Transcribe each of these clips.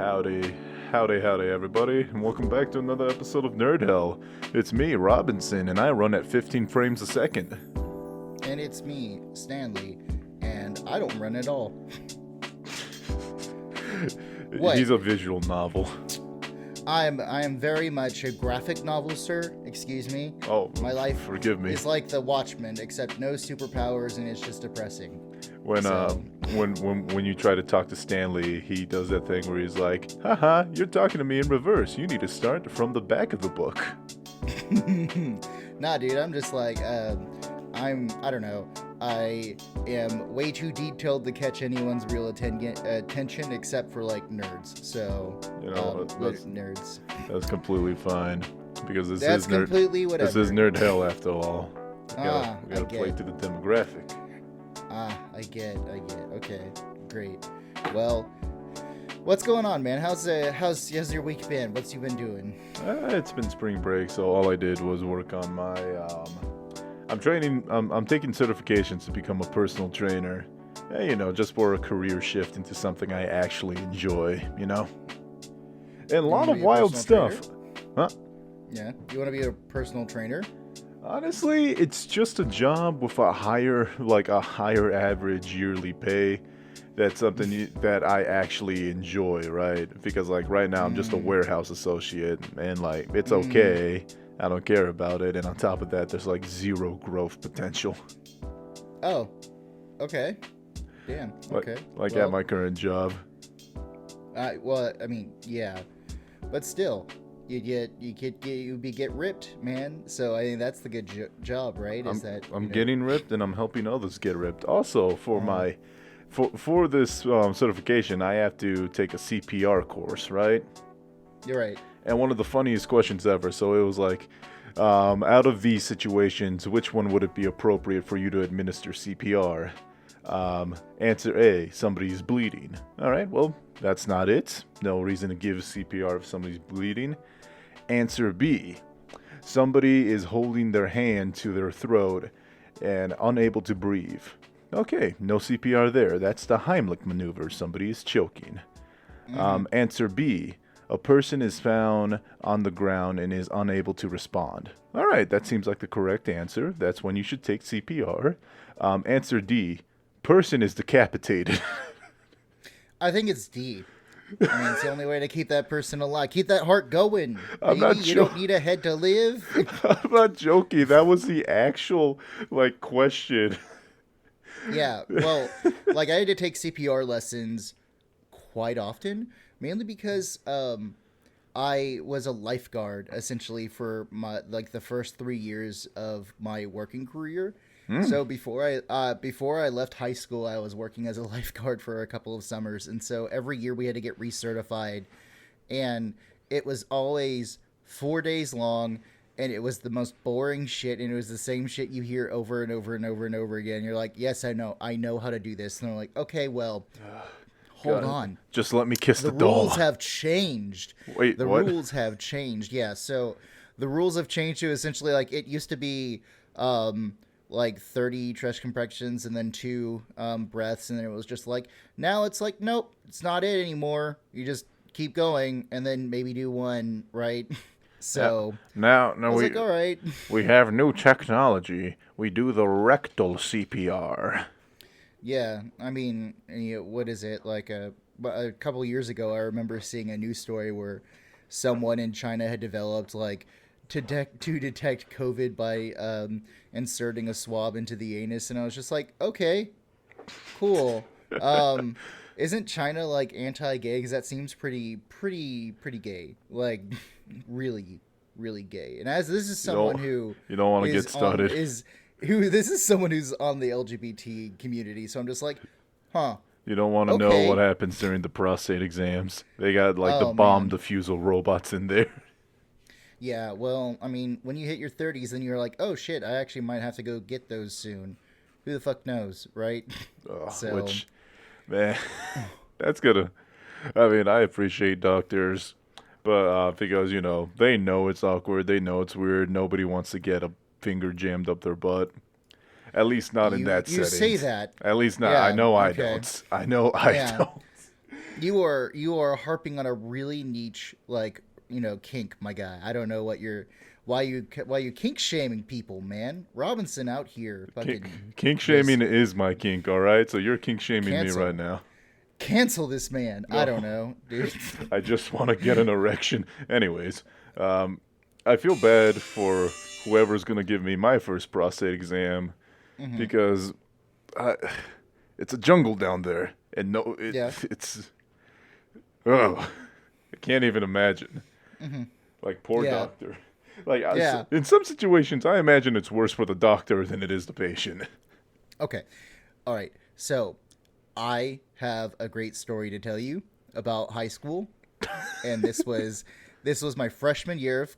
Howdy, howdy, everybody, and welcome back to another episode of Nerd Hell. It's me, Robinson, and I run at 15 frames a second. And it's me, Stanley, and I don't run at all. What? He's a visual novel. I am very much a graphic novel, sir. Excuse me. Oh, my life. Forgive me. It's like The Watchmen, except no superpowers, and it's just depressing. When you try to talk to Stanley, he does that thing where he's like, "Haha, you're talking to me in reverse. You need to start from the back of the book." Nah, dude. I'm just like, I don't know. I am way too detailed to catch anyone's real attention, except for like nerds. So, nerds. That's completely fine because this That's is nerd. Completely whatever. This is Nerd Hell after all. We gotta play to the demographic. I get. Okay, great. Well, what's going on, man? How's your week been? What's you been doing? It's been spring break, so all I did was work on my. I'm taking certifications to become a personal trainer. Just for a career shift into something I actually enjoy. And a lot of wild stuff. Huh? Yeah. You want to be a personal trainer? Honestly, it's just a job with a higher average yearly pay. That's something that I actually enjoy, right? Because right now I'm just a warehouse associate, and it's okay. I don't care about it, and on top of that, there's zero growth potential. Oh, okay. Damn. Okay. At my current job. Yeah, but still. You get ripped, man. So I think that's the good job, right? I'm getting ripped, and I'm helping others get ripped. Also, for this certification, I have to take a CPR course, right? You're right. And one of the funniest questions ever. So it was out of these situations, which one would it be appropriate for you to administer CPR? Answer A, somebody's bleeding. All right, well, that's not it. No reason to give CPR if somebody's bleeding. Answer B, somebody is holding their hand to their throat and unable to breathe. Okay, no CPR there. That's the Heimlich maneuver. Somebody is choking. Answer B, a person is found on the ground and is unable to respond. All right, that seems like the correct answer. That's when you should take CPR. Answer D, person is decapitated. I think it's D. It's the only way to keep that person alive. Keep that heart going. I'm not You don't need a head to live. I'm not joking. That was the actual question. Yeah, well, I had to take CPR lessons quite often, mainly because I was a lifeguard essentially for my the first 3 years of my working career. So before I left high school, I was working as a lifeguard for a couple of summers, and so every year we had to get recertified, and it was always 4 days long, and it was the most boring shit, and it was the same shit you hear over and over and over and over again. You're like, yes, I know how to do this, and they're like, okay, well, hold on, just let me kiss the doll. doll. The rules have changed. Wait, the what? rules have changed. Yeah, so the rules have changed to essentially it used to be 30 chest compressions and then 2 breaths, and then it was just now it's nope, it's not it anymore. You just keep going and then maybe do 1, right? So now I was all right. We have new technology. We do the rectal CPR. Yeah, what is it a couple years ago? I remember seeing a news story where someone in China had developed to detect COVID by inserting a swab into the anus, and I was just like, okay, cool. Isn't China anti-gay? Because that seems pretty gay, really, really gay. And as this is someone who you don't want to get started, this is someone who's on the LGBT community, so I'm just like, huh. You don't want to know what happens during the prostate exams. They got the bomb diffusal robots in there. Yeah, well, when you hit your 30s, then you're like, oh shit, I actually might have to go get those soon. Who the fuck knows, right? Man, that's gonna. I appreciate doctors, but because they know it's awkward, they know it's weird. Nobody wants to get a finger jammed up their butt. At least not in that setting. You say that. At least not. Yeah, I know okay. I don't. I know I don't. You are harping on a really niche, like, kink, my guy. I don't know why you kink shaming people, man. Robinson out here fucking Kink just shaming is my kink, all right? So you're kink shaming me right cancel now. cancel this man. I don't No, know, dude. I just want to get an erection. Anyways, um, I feel bad for whoever's gonna give me my first prostate exam Hmm. because I, it's a jungle down there, and no, Yeah. it's oh, I can't even imagine. Hmm. Like poor Yeah. doctor. Like Yeah. in some situations, I imagine it's worse for the doctor than it is the patient. Okay. All right. So, I have a great story to tell you about high school, and this was my freshman year of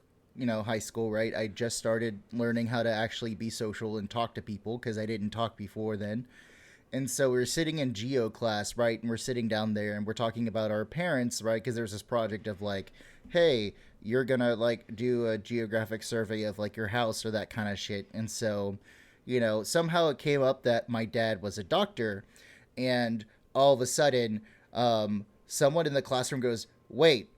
high school. Right. I just started learning how to actually be social and talk to people because I didn't talk before then. And so we were sitting in geo class, right? And we're sitting down there and we're talking about our parents, right? Because there's this project of like, hey, you're gonna like do a geographic survey of like your house or that kind of shit. And so, somehow it came up that my dad was a doctor, and all of a sudden, someone in the classroom goes, "Wait,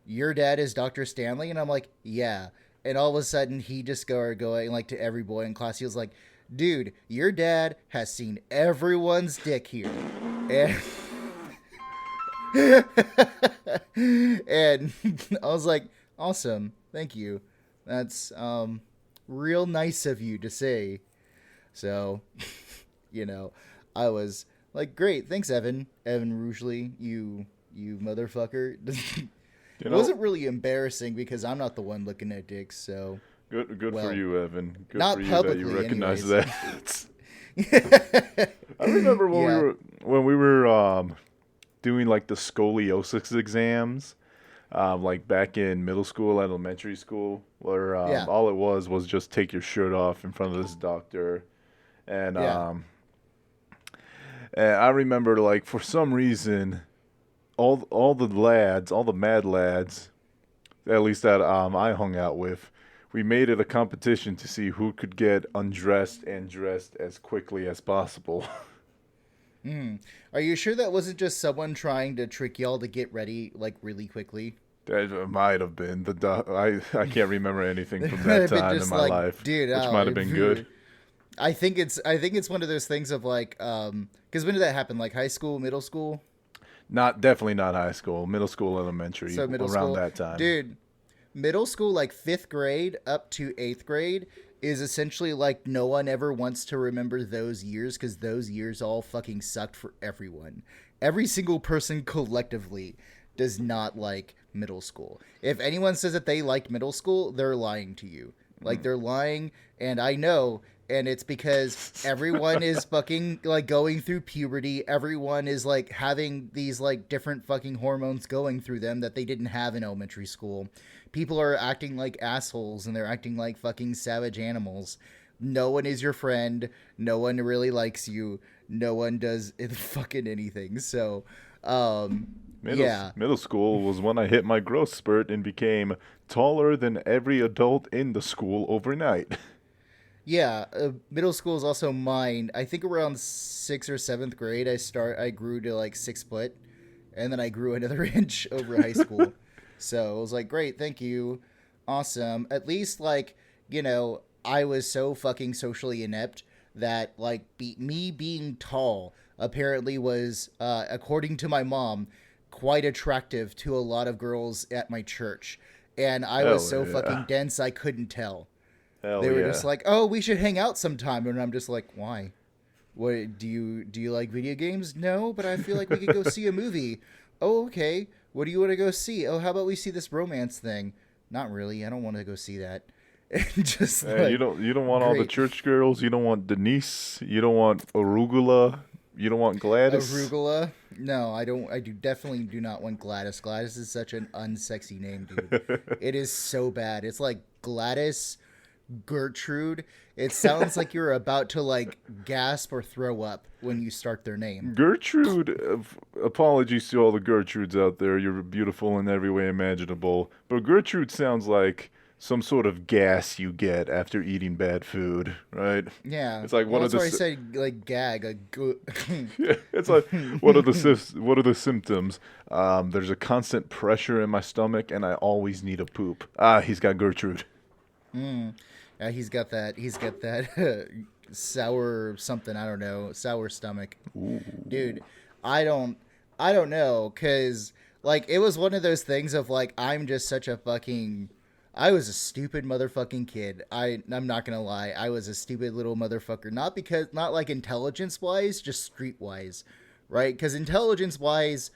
your dad is Dr. Stanley?" And I'm like, "Yeah." And all of a sudden, he just started going like to every boy in class. He was like, "Dude, your dad has seen everyone's dick here," and and I was like, "Awesome, thank you. That's real nice of you to say." So, you know, I was like, "Great, thanks, Evan Rougeley, you motherfucker." You It know, wasn't really embarrassing because I'm not the one looking at dicks, so good for well, you, Evan. Good for not you that you publicly, recognize anyways. that. I remember when we Yeah, were when we were doing like the scoliosis exams, like back in middle school, elementary school, where yeah, all it was just take your shirt off in front of this doctor, and yeah. I remember like for some reason all the lads, all the mad lads, at least that I hung out with, we made it a competition to see who could get undressed and dressed as quickly as possible. Mm. Are you sure that wasn't just someone trying to trick y'all to get ready like really quickly? That might have been I can't remember anything It from might that have been time in just my like, life, dude, which oh, might have been good. I think it's one of those things of like, because when did that happen? Like high school, middle school? Not definitely not high school, middle school, elementary, So middle around school, that time. dude. Middle school, like fifth grade up to eighth grade, is essentially like no one ever wants to remember those years because those years all fucking sucked for everyone. Every single person collectively does not like middle school. If anyone says that they like middle school, they're lying to you. Like they're lying, and I know, and it's because everyone is fucking like going through puberty. Everyone is like having these like different fucking hormones going through them that they didn't have in elementary school. People are acting like assholes and they're acting like fucking savage animals. No one is your friend. No one really likes you. No one does fucking anything. So, yeah. Middle school was when I hit my growth spurt and became taller than every adult in the school overnight. Yeah, middle school is also mine. I think around sixth or seventh grade, I grew to like 6 foot, and then I grew another inch over high school. So I was like, great, thank you, awesome. At least like I was so fucking socially inept that like me being tall apparently was, according to my mom, quite attractive to a lot of girls at my church, and I was Hell so yeah. fucking dense I couldn't tell. Hell They were just yeah. like, "Oh, we should hang out sometime," and I'm just like, "Why? What do you like video games? No, but I feel like we could go see a movie. Oh, okay. What do you want to go see? Oh, how about we see this romance thing? Not really. I don't want to go see that." And just You like, don't want all the great. church girls. You don't want Denise. You don't want Arugula. You don't want Gladys. Arugula? No, I don't. I do definitely do not want Gladys. Gladys is such an unsexy name, dude. It is so bad. It's like Gladys Gertrude. It sounds like you're about to like gasp or throw up when you start their name. Gertrude, apologies to all the Gertrudes out there. You're beautiful in every way imaginable. But Gertrude sounds like some sort of gas you get after eating bad food, right? Yeah. It's like Well, one of that's the why I said like gag. yeah, it's like what are the symptoms? There's a constant pressure in my stomach, and I always need a poop. Ah, he's got Gertrude. Yeah, he's got that. He's got that sour something. I don't know. Sour stomach, dude. I don't. I don't know, cause like it was one of those things of like I'm just such a fucking. I was a stupid motherfucking kid. I'm not gonna lie. I was a stupid little motherfucker. Not like intelligence wise, just street wise, right? Because intelligence wise,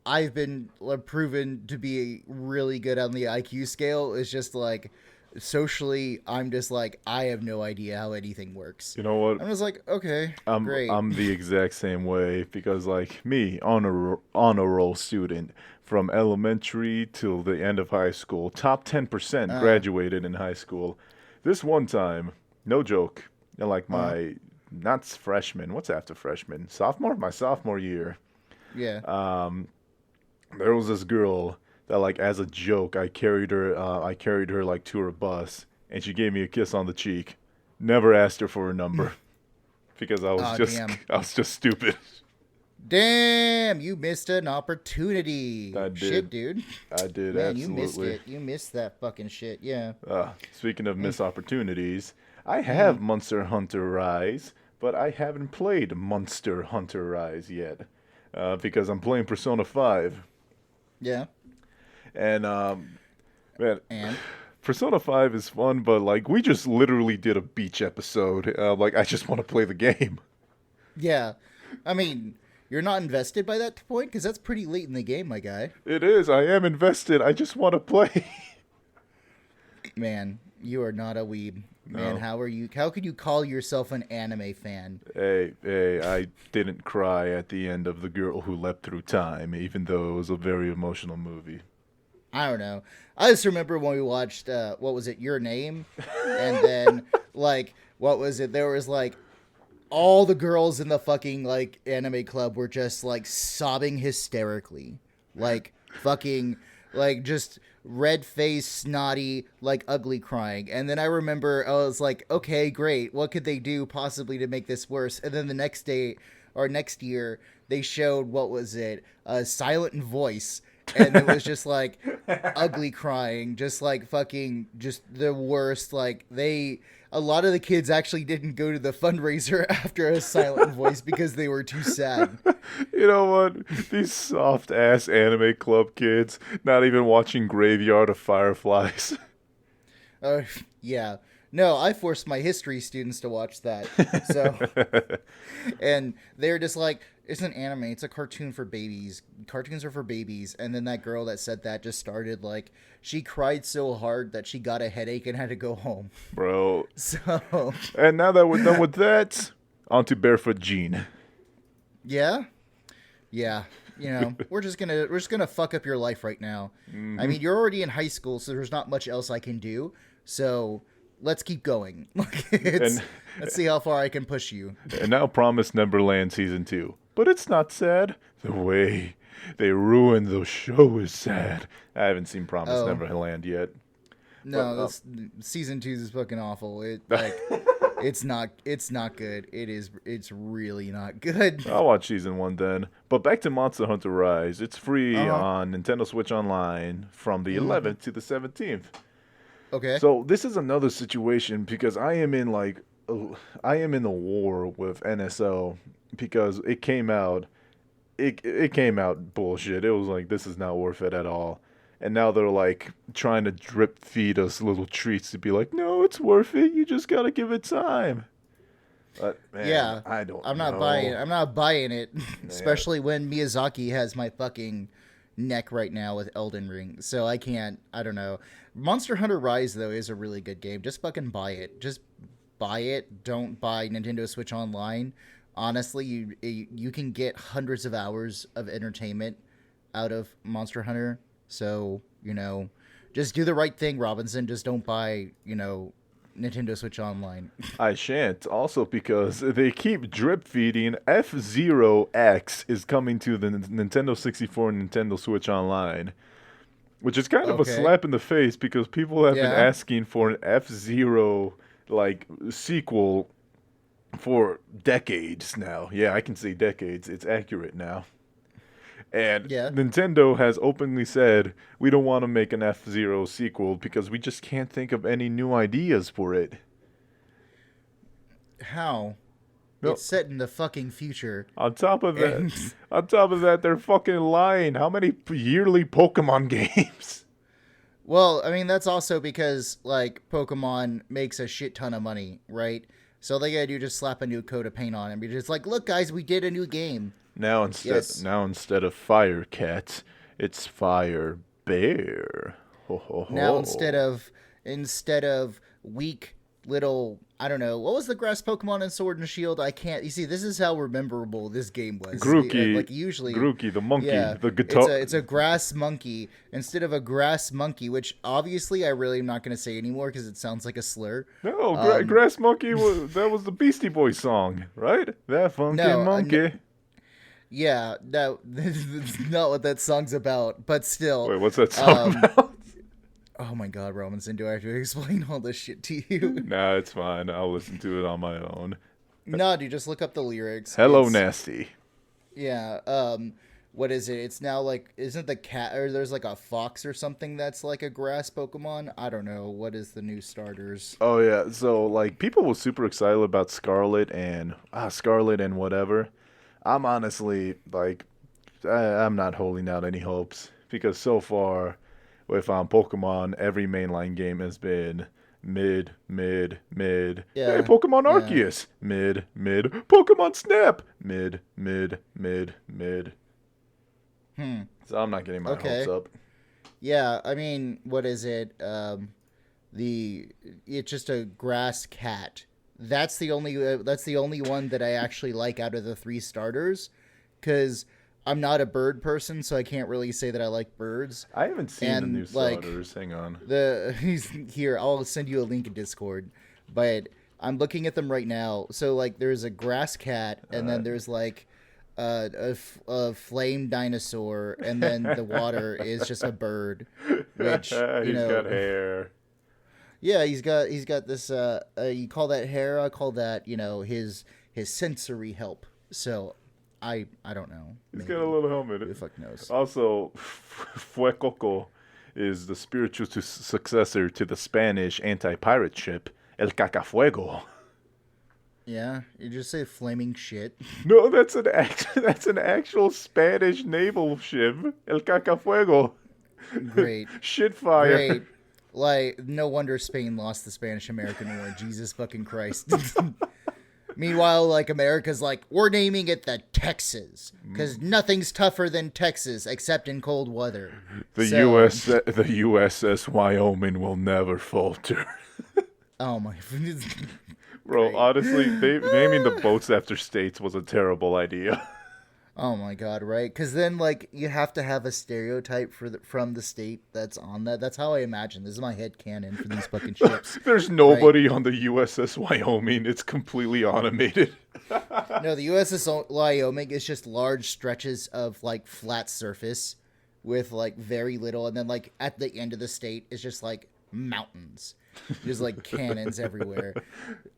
I've been proven to be really good on the IQ scale. It's just like socially, I'm just like I have no idea how anything works. You know what? I'm just like, okay, I'm great. I'm the exact same way because like me, honor roll student from elementary till the end of high school, top 10% Uh, graduated in high school. This one time, no joke, in like uh, my not freshman, what's after freshman? Sophomore, my sophomore year. yeah. There was this girl that like as a joke, I carried her like to her bus and she gave me a kiss on the cheek. Never asked her for her number. Because I was Oh just damn. I was just stupid. Damn, you missed an opportunity. I did. Shit, dude. I did Man, you missed absolutely. it. You missed that fucking shit. Yeah. Speaking of missed opportunities, I have Monster Hunter Rise, but I haven't played Monster Hunter Rise yet because I'm playing Persona 5. Yeah. And man, And Persona 5 is fun, but like we just literally did a beach episode. Like I just want to play the game. yeah. I mean, you're not invested by that point because that's pretty late in the game, my guy. It is. I am invested. I just want to play. Man, you are not a weeb. Man, No. how are you? How could you call yourself an anime fan? Hey, I didn't cry at the end of The Girl Who Leapt Through Time, even though it was a very emotional movie. I don't know. I just remember when we watched, what was it, Your Name? And then, like, what was it? There was, like, all the girls in the fucking, like, anime club were just, like, sobbing hysterically. Like, fucking, like, just red-faced, snotty, like, ugly crying. And then I remember I was like, okay, great. What could they do possibly to make this worse? And then the next day, or next year, they showed, what was it? Silent Voice. And it was just like ugly crying, just like fucking, just the worst. Like a lot of the kids actually didn't go to the fundraiser after A Silent Voice because they were too sad. You know what? These soft ass anime club kids, not even watching Graveyard of Fireflies. Uh, yeah. No, I forced my history students to watch that. So, and they're just like, it's an anime. It's a cartoon for babies. Cartoons are for babies. And then that girl that said that just started like, she cried so hard that she got a headache and had to go home. Bro. So, And now that we're done with that, on to Barefoot Jean. yeah. Yeah. You know, we're just gonna fuck up your life right now. I mean, you're already in high school, so there's not much else I can do. So let's keep going. Let's see how far I can push you. And now Promised Neverland Season 2. But it's not sad. The way they ruined the show is sad. I haven't seen Promised Neverland yet. No, But, this season 2 is fucking awful. It like it's not good. It's really not good. I'll watch Season 1 then. But back to Monster Hunter Rise. It's free on Nintendo Switch Online from the 11th to the 17th. Okay. So this is another situation because I am in a war with NSO because it came out bullshit. It was like this is not worth it at all. And now they're like trying to drip feed us little treats to be like, "No, it's worth it. You just got to give it time." But man, Yeah. I don't I'm not know. buying. I'm not buying it, especially when Miyazaki has my fucking neck right now with Elden Ring. So I can't. I don't know. Monster Hunter Rise though is a really good game. Just fucking buy it. Just buy it. Don't buy Nintendo Switch Online. Honestly, you can get hundreds of hours of entertainment out of Monster Hunter. So, you know, just do the right thing, Robinson. Just don't buy, you know, Nintendo Switch Online. I shan't. Also because they keep drip feeding F-Zero X is coming to the Nintendo 64 and Nintendo Switch Online. which is kind of a Okay. slap in the face because people have been Yeah. asking for an F-Zero like sequel for decades now. Yeah, I can say decades. It's accurate now. And Yeah. Nintendo has openly said we don't want to make an F-Zero sequel because we just can't think of any new ideas for it. How? No, It's set in the fucking future. on top of that, And they're fucking lying. How many yearly Pokemon games? well, I mean that's also because like Pokemon makes a shit ton of money, right? So all they gotta do just slap a new coat of paint on it and be just like, look guys, we did a new game. Yes. Now instead of Fire Cat, it's Fire Bear. Ho ho Now ho. instead of weak little, I don't know, what was the grass Pokemon in Sword and Shield? I can't. You see, this is how memorable this game was. Grookey, Like usually, Grookey the monkey, yeah, the guitar. it's a grass monkey instead of a grass monkey, which obviously I really am not going to say anymore because it sounds like a slur. No, Um, Grass Monkey was the Beastie Boys song, right? That funky no, monkey. yeah, no, this is not what that song's about. But still, Wait, what's that song um, about? oh my God, Robinson, do I have to explain all this shit to you? Nah, it's fine. I'll listen to it on my own. No, dude, just look up the lyrics. Hello, It's Nasty. yeah. What is it? It's now like, isn't the cat or there's like a fox or something that's like a grass Pokemon? I don't know. What is the new starters? Oh yeah, so like people were super excited about Scarlet and whatever. I'm honestly like, I'm not holding out any hopes because so far, with Pokemon, every mainline game has been mid, mid, mid. Hey, Yeah, Pokemon yeah. Arceus, mid, mid. Pokemon Snap, mid, mid, mid, mid. Hmm. So I'm not getting my hopes Okay. up. Yeah. I mean, what is it? The it's just a grass cat. That's the only one that I actually like out of the three starters, because I'm not a bird person, so I can't really say that I like birds. I haven't seen the new And like starters. Hang on. the he's here, I'll send you a link in Discord, but I'm looking at them right now. So like there's a grass cat, and then Alright. there's like a flame dinosaur, and then the water is just a bird, which He's got hair. yeah, he's got this you call that hair, I call that his sensory help. So I don't know, He's got a maybe, little who the helmet. fuck knows. Also, Fuecoco is the spiritual successor to the Spanish anti-pirate ship El Cacafuego. Yeah, you just say flaming shit. No, that's an actual Spanish naval ship, El Cacafuego. Great. Shitfire. Great. Like, no wonder Spain lost the Spanish American War. Jesus fucking Christ. Meanwhile, like, America's like, we're naming it the Texas, because nothing's tougher than Texas except in cold weather. The So, the USS Wyoming will never falter. oh my. Bro, Great. honestly, naming the boats after states was a terrible idea. Oh my God, right? Because then, like, you have to have a stereotype from the state that's on that. That's how I imagine. This is my head canon for these fucking ships, There's right? nobody on the USS Wyoming. It's completely automated. No, the USS Wyoming is just large stretches of like flat surface with like very little, and then like at the end of the state is just like mountains, just like cannons everywhere.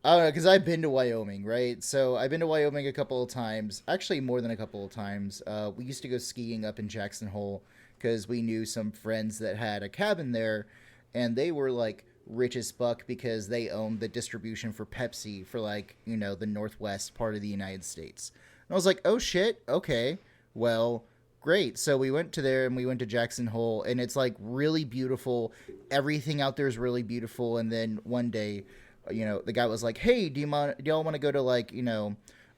I don't know, because I've been to Wyoming, right? So I've been to Wyoming a couple of times, actually more than a couple of times. We used to go skiing up in Jackson Hole because we knew some friends that had a cabin there, and they were like rich as fuck because they owned the distribution for Pepsi for like, the northwest part of the United States. And I was like, oh shit, okay, well, great. So we went to there and we went to Jackson Hole, and it's like really beautiful. Everything out there is really beautiful. And then one day, the guy was like, hey, do y'all want to go to like,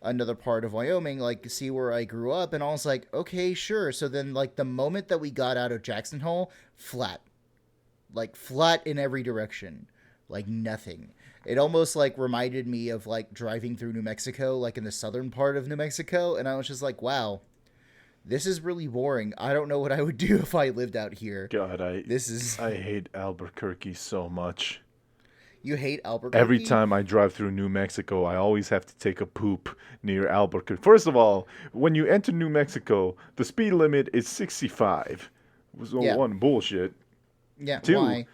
another part of Wyoming, like see where I grew up? And I was like, okay, sure. So then like the moment that we got out of Jackson Hole, flat, like flat in every direction, like nothing. It almost like reminded me of like driving through New Mexico, like in the southern part of New Mexico. And I was just like, wow, this is really boring. I don't know what I would do if I lived out here. God, This is I hate Albuquerque so much. You hate Every Albuquerque? time I drive through New Mexico, I always have to take a poop near Albuquerque. First of all, when you enter New Mexico, the speed limit is 65. So Yeah. one, bullshit. Yeah. Two, Why?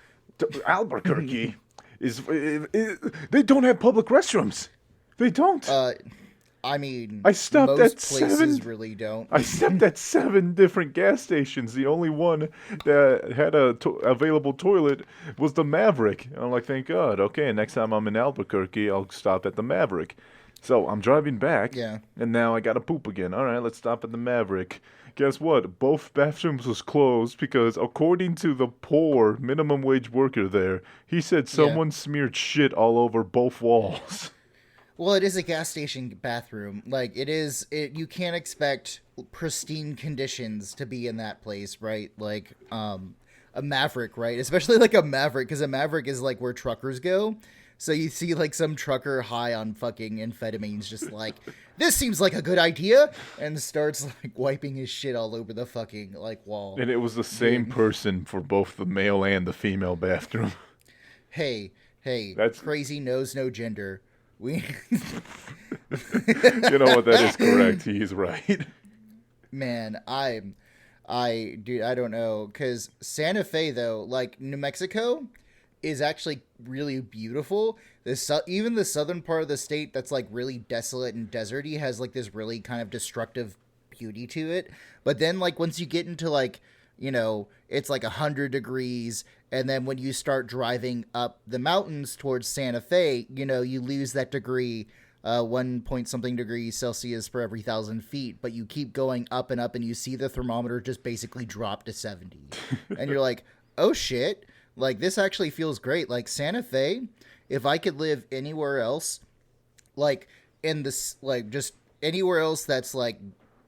Albuquerque they don't have public restrooms. They don't. I mean, I stopped most at places 7. really don't. I stopped at 7 different gas stations. The only one that had a available toilet was the Maverick. And I'm like, thank God. Okay, next time I'm in Albuquerque, I'll stop at the Maverick. So I'm driving back, Yeah. and now I gotta poop again. All right, let's stop at the Maverick. Guess what? Both bathrooms was closed because, according to the poor minimum wage worker there, he said someone smeared shit all over both walls. Well, it is a gas station bathroom. Like, you can't expect pristine conditions to be in that place, right? Like, a Maverick, right? Especially like a Maverick, because a Maverick is like where truckers go. So you see like some trucker high on fucking amphetamines just like, this seems like a good idea, and starts like wiping his shit all over the fucking like wall. And it was the same person for both the male and the female bathroom. Hey, That's crazy knows no gender. We You know what? That is correct. He's right. Man, dude, I don't know, because Santa Fe, though, like, New Mexico is actually really beautiful. Even the southern part of the state that's, like, really desolate and deserty has, like, this really kind of destructive beauty to it. But then, like, once you get into, like, you know, it's like 100 degrees, and then when you start driving up the mountains towards Santa Fe, you know, you lose that degree, 1 point something degrees Celsius for every 1,000 feet, but you keep going up, and you see the thermometer just basically drop to 70. And you're like, oh shit, like, this actually feels great. Like, Santa Fe, if I could live anywhere else, like, in this, like, just anywhere else that's, like,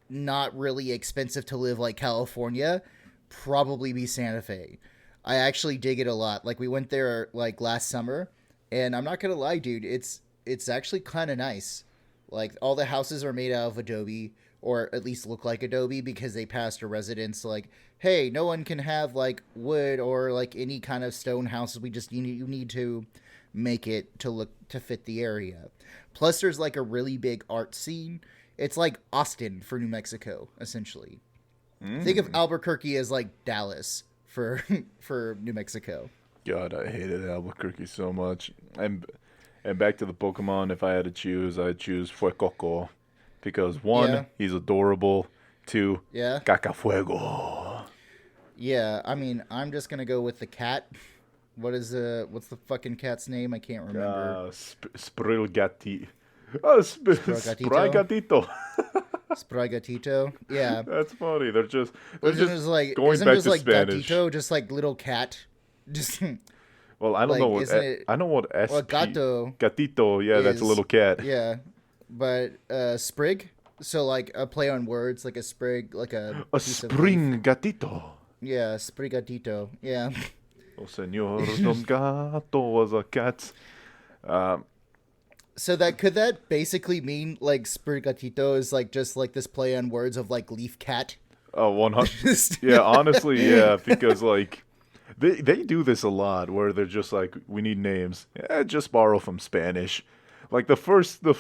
not really expensive to live, like California, probably be Santa Fe. I actually dig it a lot. Like, we went there like last summer, and I'm not gonna lie, dude, it's actually kind of nice. Like, all the houses are made out of adobe, or at least look like adobe, because they passed a residence like, hey, no one can have like wood or like any kind of stone houses. We just you need to make it to fit the area. Plus, there's like a really big art scene. It's like Austin for New Mexico, essentially. Think of Albuquerque as like Dallas for New Mexico. God, I hated Albuquerque so much. And back to the Pokemon, if I had to choose, I'd choose Fuecoco. Because 1, he's adorable. 2, Cacafuego. Yeah, I mean, I'm just gonna go with the cat. What's the fucking cat's name? I can't remember. Sprilgati. Sprigatito? Sprigatito. Sprigatito. Yeah. That's funny. They're just Like, going isn't back just to like Spanish. gatito, just like little cat? Just Well, I don't like, know what I know what well, gato. Gatito. Yeah, that's a little cat. Yeah, but sprig. So like a play on words, like a sprig, like a spring gatito. Yeah, sprigatito. Yeah. Oh, Senor Don Gato was a cat. So could that basically mean like sprigatito is like just like this play on words of like leaf cat? Oh, 100. Yeah, honestly, yeah, because like they do this a lot where they're just like, we need names. Yeah, just borrow from Spanish. Like the first 3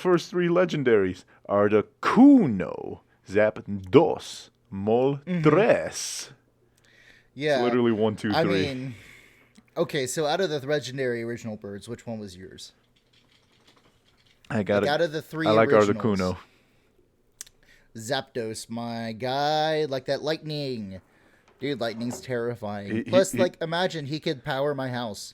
legendaries are the Kuno, Zap Dos, Mol Tres. Yeah. It's literally 1, 2, 3. I mean, okay, so out of the legendary original birds, which one was yours? I got it. Out of the 3 I like originals, Articuno. Zapdos, my guy, like that lightning. Dude, lightning's terrifying. Plus, like, imagine he could power my house.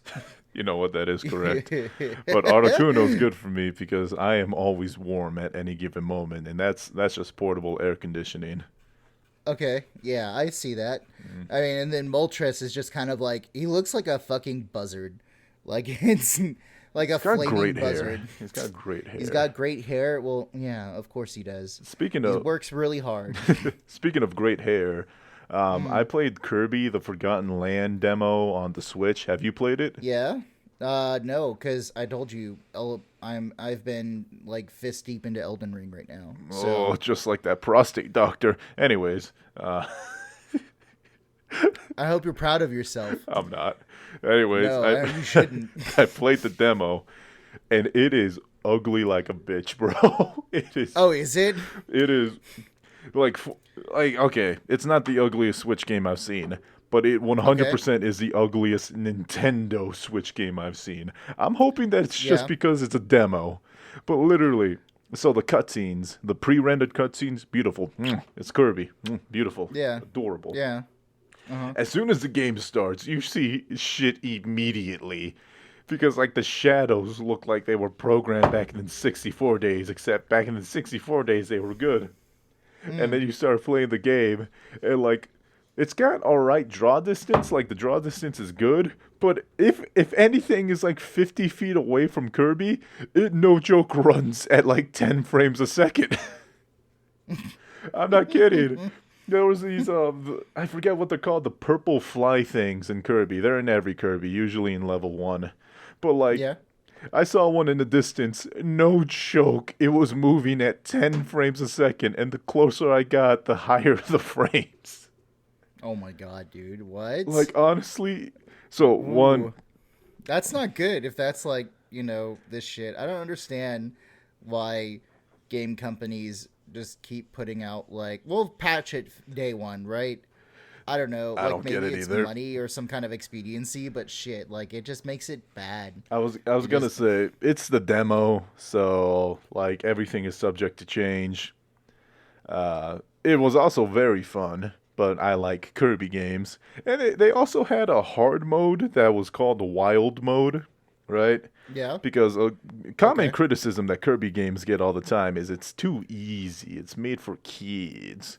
You know what? That is correct. But Articuno's good for me because I am always warm at any given moment, and that's just portable air conditioning. Okay, yeah, I see that. I mean, and then Moltres is just kind of like, he looks like a fucking buzzard. Like, it's like a flaming buzzard. He's got great hair. He's got great hair. Well, yeah, of course he does. He works really hard. Speaking of great hair, I played Kirby: The Forgotten Land demo on the Switch. Have you played it? Yeah. No, because I told you, I've been like fist deep into Elden Ring right now. So. Oh, just like that prostate doctor. Anyways, I hope you're proud of yourself. I'm not. Anyways, no, you shouldn't. I played the demo, and it is ugly like a bitch, bro. It is. Oh, is it? It is like okay. It's not the ugliest Switch game I've seen, but it 100% is the ugliest Nintendo Switch game I've seen. I'm hoping that it's just because it's a demo, but literally, so the cutscenes, the pre-rendered cutscenes, beautiful. It's Kirby, beautiful, adorable. Yeah. As soon as the game starts, you see shit immediately. Because, like, the shadows look like they were programmed back in the 64 days, except back in the 64 days they were good. And then you start playing the game, and, like, it's got alright draw distance, like, the draw distance is good, but if anything is, like, 50 feet away from Kirby, it no joke runs at, like, 10 frames a second. I'm not kidding. There was these, I forget what they're called, the purple fly things in Kirby. They're in every Kirby, usually in level 1. But, like, I saw one in the distance, no joke, it was moving at 10 frames a second, and the closer I got, the higher the frames. Oh my god, dude, what? Like, honestly, so, one... That's not good if that's, like, you know, this shit. I don't understand why game companies just keep putting out, like, we'll patch it day one, right? I don't know. I like, don't maybe get it it's either. Money or some kind of expediency, but shit, like, it just makes it bad. I was gonna say, it's the demo, so, like, everything is subject to change. It was also very fun, but I like Kirby games. And they also had a hard mode that was called the Wild Mode, right? Yeah. Because a common criticism that Kirby games get all the time is it's too easy. It's made for kids.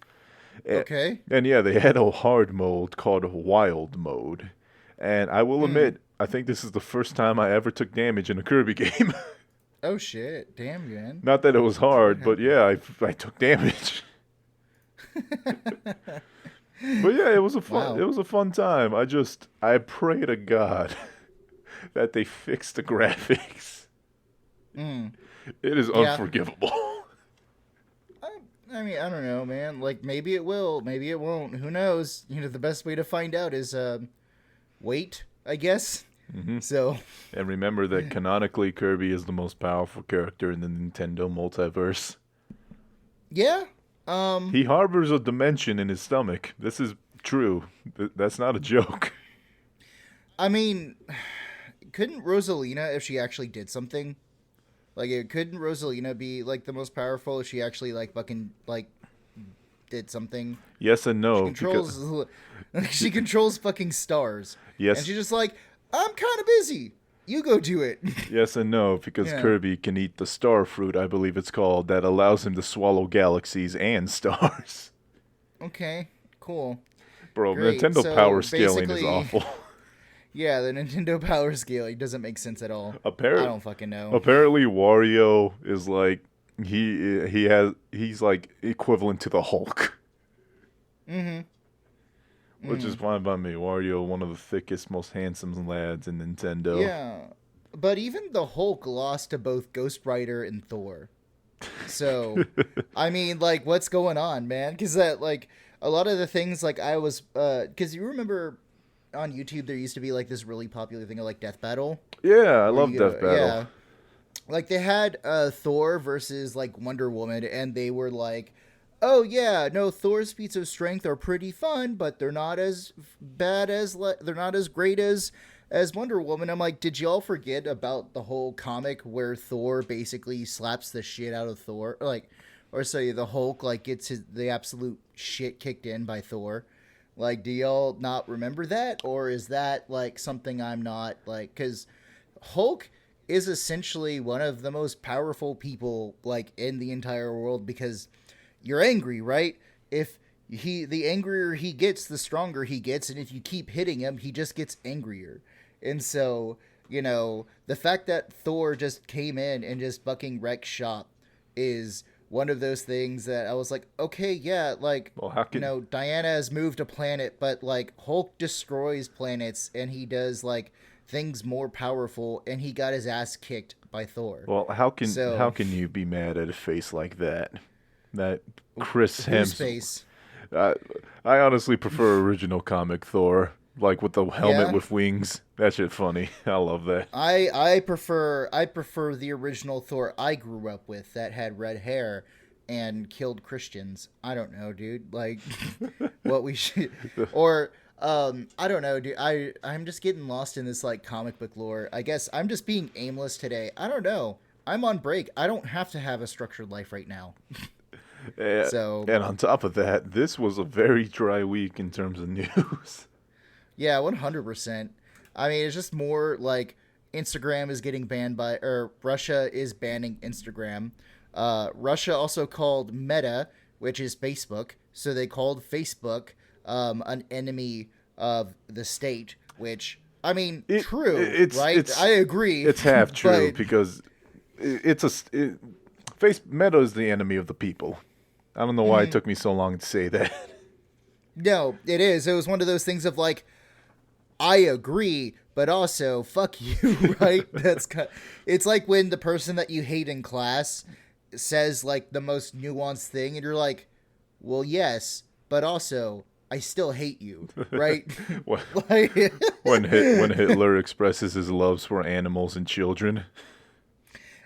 Okay. And yeah, they had a hard mode called Wild Mode. And I will admit, I think this is the first time I ever took damage in a Kirby game. Oh shit. Damn, man. Not that it was hard, but yeah, I took damage. But yeah, it was a fun time. I pray to God that they fix the graphics. It is unforgivable. I mean, I don't know, man. Like, maybe it will, maybe it won't. Who knows? You know, the best way to find out is wait, I guess. So. And remember that canonically, Kirby is the most powerful character in the Nintendo multiverse. Yeah. He harbors a dimension in his stomach. This is true. That's not a joke. I mean, couldn't Rosalina, if she actually did something, like, couldn't Rosalina be, like, the most powerful if she actually, like, fucking, like, did something? Yes and no. She controls fucking stars. Yes. And she's just like, I'm kind of busy. You go do it. Yes and no, because Kirby can eat the star fruit, I believe it's called, that allows him to swallow galaxies and stars. Okay, cool. Bro, Great. Nintendo power scaling is awful. Yeah, the Nintendo power scaling doesn't make sense at all. I don't fucking know. Apparently, Wario is like he's like equivalent to the Hulk. Which is fine by me. Wario, one of the thickest, most handsome lads in Nintendo. Yeah, but even the Hulk lost to both Ghost Rider and Thor. So, I mean, like, what's going on, man? Because that, like, a lot of the things, like, I was, because you remember on YouTube there used to be, like, this really popular thing of, like, Death Battle. Yeah, I love Death Battle. Yeah, like, they had Thor versus, like, Wonder Woman, and they were like, oh yeah, no, Thor's feats of strength are pretty fun, but they're not as bad as they're not as great as Wonder Woman. I'm like, did y'all forget about the whole comic where Thor basically slaps the shit out of Thor, the Hulk like gets the absolute shit kicked in by Thor? Like, do y'all not remember that, or is that like something I'm not like? Because Hulk is essentially one of the most powerful people like in the entire world, because you're angry, right? The angrier he gets, the stronger he gets, and if you keep hitting him, he just gets angrier. And so, you know, the fact that Thor just came in and just fucking wrecked shop is one of those things that I was like, okay, yeah, like, you know, Diana has moved a planet, but like Hulk destroys planets and he does like things more powerful, and he got his ass kicked by Thor. Well, how can you be mad at a face like that? That Chris Hemsworth. I honestly prefer original comic Thor, like with the helmet with wings. That shit funny. I love that. I prefer the original Thor I grew up with that had red hair and killed Christians. I don't know, dude. Like, what we should, or I don't know, dude. I'm just getting lost in this like comic book lore. I guess I'm just being aimless today. I don't know. I'm on break. I don't have to have a structured life right now. And, So and on top of that, this was a very dry week in terms of news. yeah, 100%. I mean, it's just more like Instagram is getting banned by, or Russia is banning Instagram. Russia also called Meta, which is Facebook, so they called Facebook an enemy of the state, which, I mean, true, right? I agree. It's half true but because Meta is the enemy of the people. I don't know why it took me so long to say that. no, it is. It was one of those things of like, I agree, but also fuck you, right? It's like when the person that you hate in class says like the most nuanced thing, and you're like, well, yes, but also I still hate you, right? when, like, when Hitler expresses his loves for animals and children.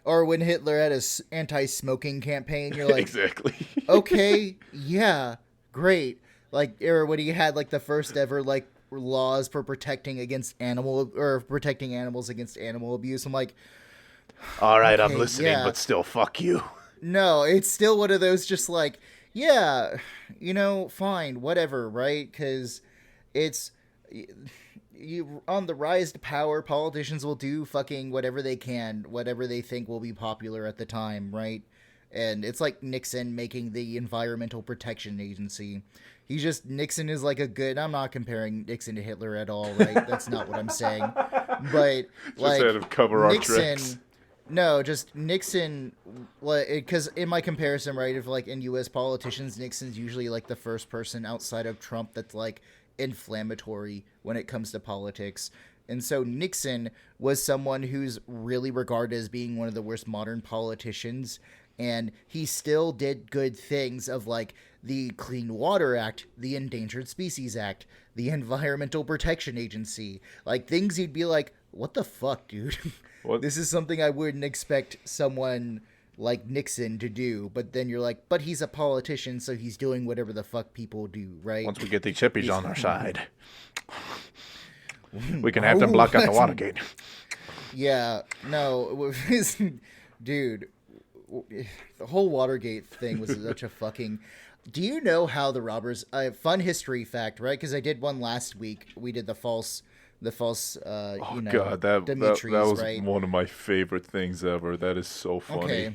or when Hitler had a anti-smoking campaign, you're like, exactly. okay, yeah, great. Like, or when he had like the first ever like laws for protecting animals against animal abuse. I'm like, all right, okay, I'm listening, but still, fuck you. No, it's still one of those just like, yeah, fine, whatever, right? Because it's you on the rise to power. Politicians will do fucking whatever they can, whatever they think will be popular at the time, right? And it's like Nixon making the Environmental Protection Agency. Nixon is like a good. I'm not comparing Nixon to Hitler at all, right? That's not what I'm saying. But just like had to cover Nixon. Our tracks. No, just Nixon, because in my comparison, right, of like in U.S. politicians, Nixon's usually like the first person outside of Trump that's like inflammatory when it comes to politics. And so Nixon was someone who's really regarded as being one of the worst modern politicians. And he still did good things of like the Clean Water Act, the Endangered Species Act, the Environmental Protection Agency, like things you'd be like, what the fuck, dude? What? This is something I wouldn't expect someone like Nixon to do. But then you're like, but he's a politician, so he's doing whatever the fuck people do, right? Once we get the chippies on our side, we can have them block out the Watergate. Yeah, no, dude, the whole Watergate thing was such a fucking... Do you know how the robbers... fun history fact, right? Because I did one last week. We did the false God, that was right? one of my favorite things ever. That is so funny. Okay.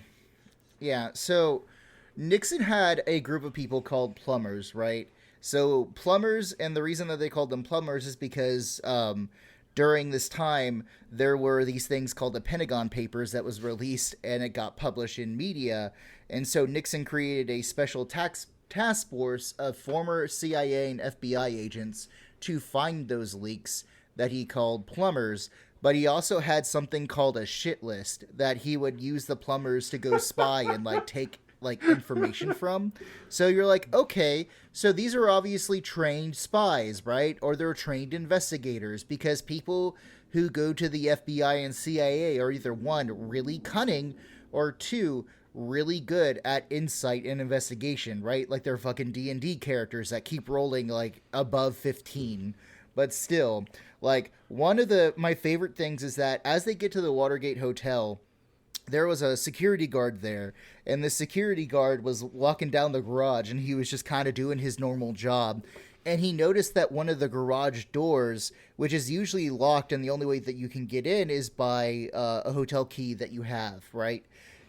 Yeah, so Nixon had a group of people called plumbers, right? So plumbers, and the reason that they called them plumbers is because during this time, there were these things called the Pentagon Papers that was released, and it got published in media. And so Nixon created a special task force of former CIA and FBI agents to find those leaks that he called plumbers. But he also had something called a shit list that he would use the plumbers to go spy and like take like information from. So you're like, okay, so these are obviously trained spies, right? Or they're trained investigators, because people who go to the FBI and CIA are either one, really cunning, or two, really good at insight and investigation, right? Like they're fucking D&D characters that keep rolling like above 15. But still, like one of my favorite things is that as they get to the Watergate Hotel, there was a security guard there, and the security guard was walking down the garage, and he was just kind of doing his normal job. And he noticed that one of the garage doors, which is usually locked, and the only way that you can get in is by a hotel key that you have, right?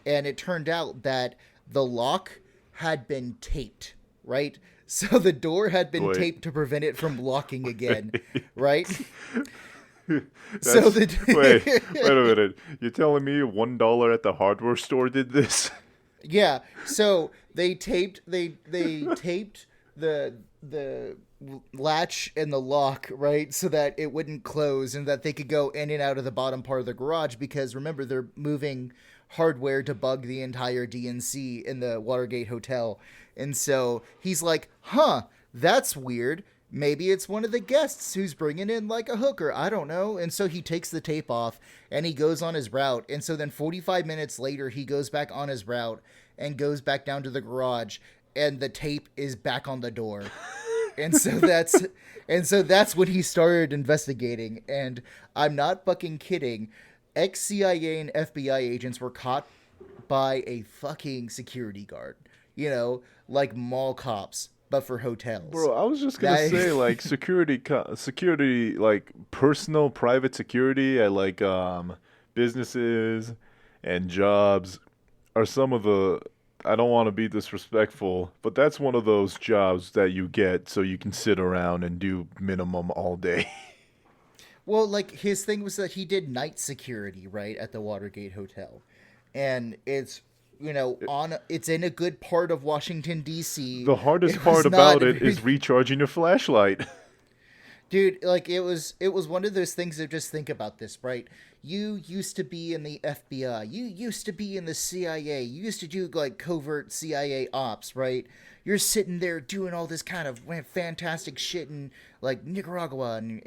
And it turned out that the lock had been taped, right? So the door had been taped to prevent it from locking again, right? Wait a minute. You're telling me $1 at the hardware store did this? Yeah. So they taped the latch and the lock, right, so that it wouldn't close and that they could go in and out of the bottom part of the garage, because remember, they're moving hardware to bug the entire DNC in the Watergate Hotel. And so he's like, that's weird. Maybe it's one of the guests who's bringing in like a hooker. I don't know. And so he takes the tape off and he goes on his route. And so then 45 minutes later, he goes back on his route and goes back down to the garage, and the tape is back on the door. And so that's when he started investigating. And I'm not fucking kidding. Ex-CIA and FBI agents were caught by a fucking security guard. Like mall cops, but for hotels. Bro, I was just gonna say, like, security, like personal private security at like businesses and jobs are some of the. I don't want to be disrespectful, but that's one of those jobs that you get so you can sit around and do minimum all day. Well, like his thing was that he did night security, right, at the Watergate Hotel. And it's it's in a good part of Washington D.C. The hardest part about it is recharging your flashlight. Dude, like it was one of those things of just think about this, right? You used to be in the FBI. You used to be in the CIA. You used to do like covert CIA ops, right? You're sitting there doing all this kind of fantastic shit in like Nicaragua and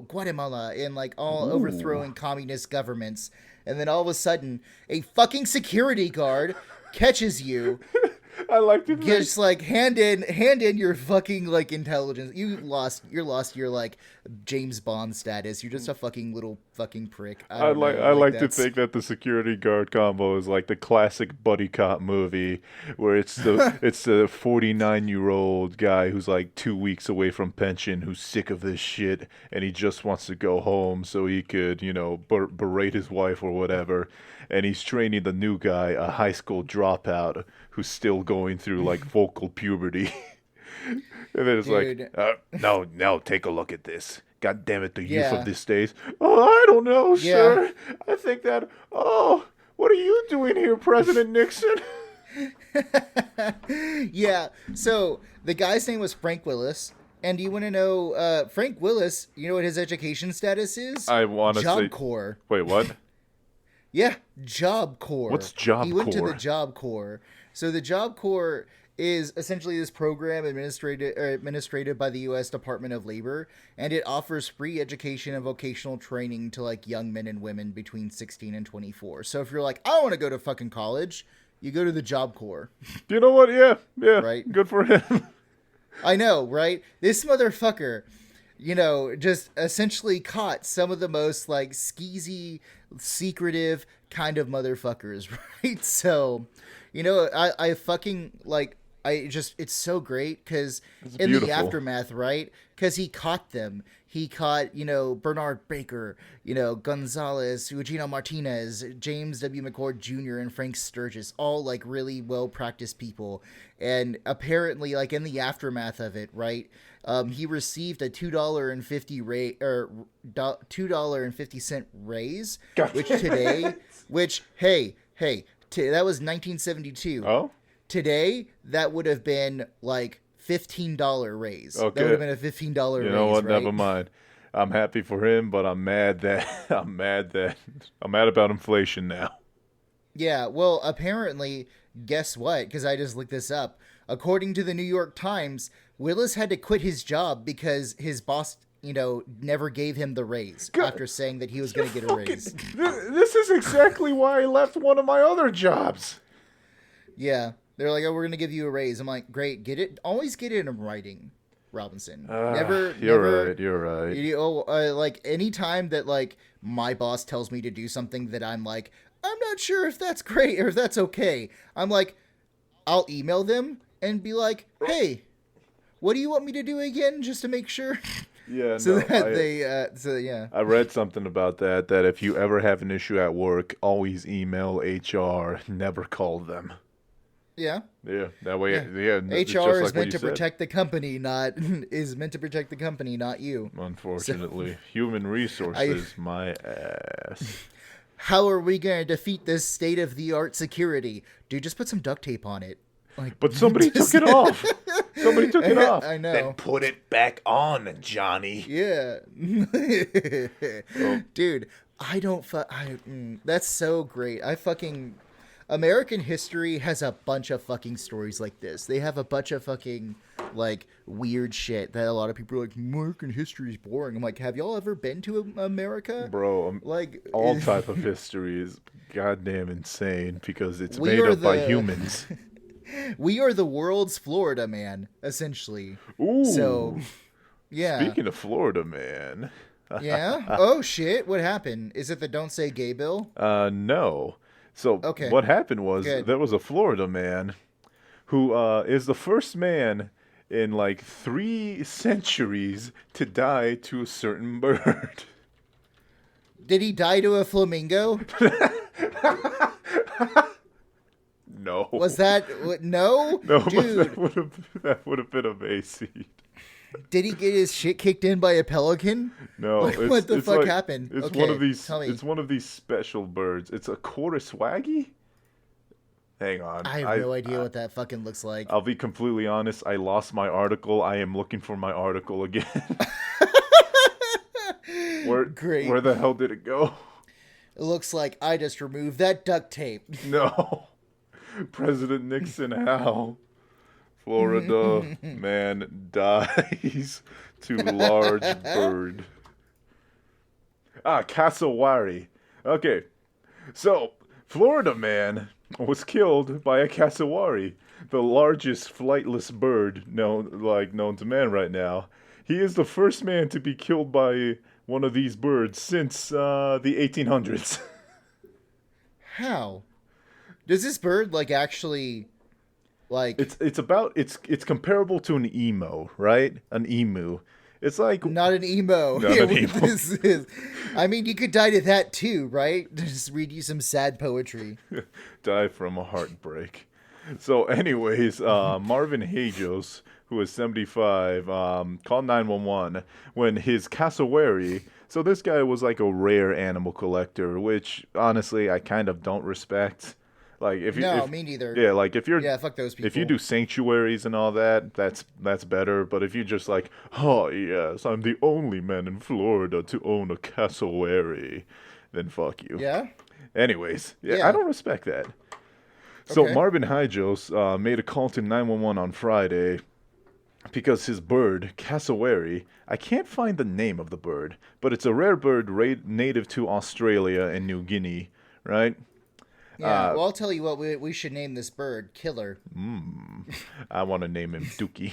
Guatemala and like all overthrowing communist governments. And then all of a sudden, a fucking security guard catches you. I like to just like hand in your fucking like intelligence. You're lost your like James Bond status. You're just a fucking little fucking prick. I like to think that the security guard combo is like the classic buddy cop movie where it's the 49-year-old guy who's like 2 weeks away from pension, who's sick of this shit, and he just wants to go home so he could berate his wife or whatever. And he's training the new guy, a high school dropout who's still going through like vocal puberty. And then it's Dude. like, no, take a look at this. God damn it, the youth of these days. Oh, I don't know, sir. I think that, what are you doing here, President Nixon? Yeah, so the guy's name was Frank Willis. And do you want to know, Frank Willis, you know what his education status is? I want to say... Job Corps. Wait, what? Yeah, Job Corps. What's Job Corps? He went to the Job Corps. So the Job Corps is essentially this program administrated by the U.S. Department of Labor, and it offers free education and vocational training to like young men and women between 16 and 24. So if you're like, I want to go to fucking college, you go to the Job Corps. You know what? Yeah, right. Good for him. I know, right? This motherfucker, just essentially caught some of the most like skeezy, secretive kind of motherfuckers, right? So, I fucking like, it's so great because in the aftermath, right? Because he caught them. He caught, Bernard Baker, Gonzalez, Eugenio Martinez, James W. McCord Jr., and Frank Sturgis, all like really well-practiced people. And apparently, like in the aftermath of it, right, he received a $2.50 raise, that was 1972. Oh, today that would have been like $15 raise. Okay. That would have been a $15 raise. You know what? Right? Never mind. I'm happy for him, but I'm mad about inflation now. Yeah, well, apparently, guess what? Because I just looked this up. According to the New York Times, Willis had to quit his job because his boss, never gave him the raise after saying that he was going to get a raise. This is exactly why I left one of my other jobs. Yeah. They're like, oh, we're going to give you a raise. I'm like, great, get it. Always get it in writing, Robinson. You're right. Like, anytime that, like, my boss tells me to do something that I'm like, I'm not sure if that's great or if that's okay. I'm like, I'll email them and be like, hey, what do you want me to do again, just to make sure? Yeah, I read something about that if you ever have an issue at work, always email HR, never call them. Yeah. Yeah. That way. Yeah. HR is meant to protect the company, not you. Unfortunately, human resources, my ass. How are we going to defeat this state-of-the-art security? Dude, just put some duct tape on it. Like, but somebody took it off. Somebody took it off. I know. Then put it back on, Johnny. Yeah. Dude, that's so great. American history has a bunch of fucking stories like this. They have a bunch of fucking, like, weird shit that a lot of people are like, American history is boring. I'm like, have y'all ever been to America? Bro, like, all type of history is goddamn insane because it's made up by humans. We are the world's Florida man, essentially. Ooh. So, yeah. Speaking of Florida man. Yeah? Oh, shit. What happened? Is it the Don't Say Gay bill? No. So Okay. what happened was Good. there was a Florida man who is the first man in like 3 centuries to die to a certain bird. Did he die to a flamingo? No. Was that... No? No, Dude. but that would have been amazing. Did he get his shit kicked in by a pelican? No, Like, it's, what the it's fuck like, happened? It's Okay, one of these. tell me. It's one of these special birds. It's a Cassowary. Hang on, I have no idea what that fucking looks like. I'll be completely honest. I lost my article. I am looking for my article again. Great. Where the hell did it go? It looks like I just removed that duct tape. No, President Nixon. How? Florida man dies to large bird. Cassowary. Okay, so Florida man was killed by a cassowary, the largest flightless bird known to man right now. He is the first man to be killed by one of these birds since the 1800s. How? Does this bird actually It's comparable to an emo, right? An emu. It's like not an emo. Not an emo. This is. I mean, you could die to that too, right? Just read you some sad poetry. Die from a heartbreak. So, anyways, Marvin Hajos, who is 75, called 911 when his cassowary. So this guy was like a rare animal collector, which honestly I kind of don't respect. Like me neither. Yeah, like if you're fuck those people. If you do sanctuaries and all that, that's better. But if you just like, oh yes, I'm the only man in Florida to own a cassowary, then fuck you. Yeah. Anyways, Yeah. I don't respect that. So Okay. Marvin Hajos made a call to 911 on Friday because his bird, cassowary, I can't find the name of the bird, but it's a rare bird native to Australia and New Guinea, right? Yeah. Well, I'll tell you what. We should name this bird Killer. I want to name him Dookie.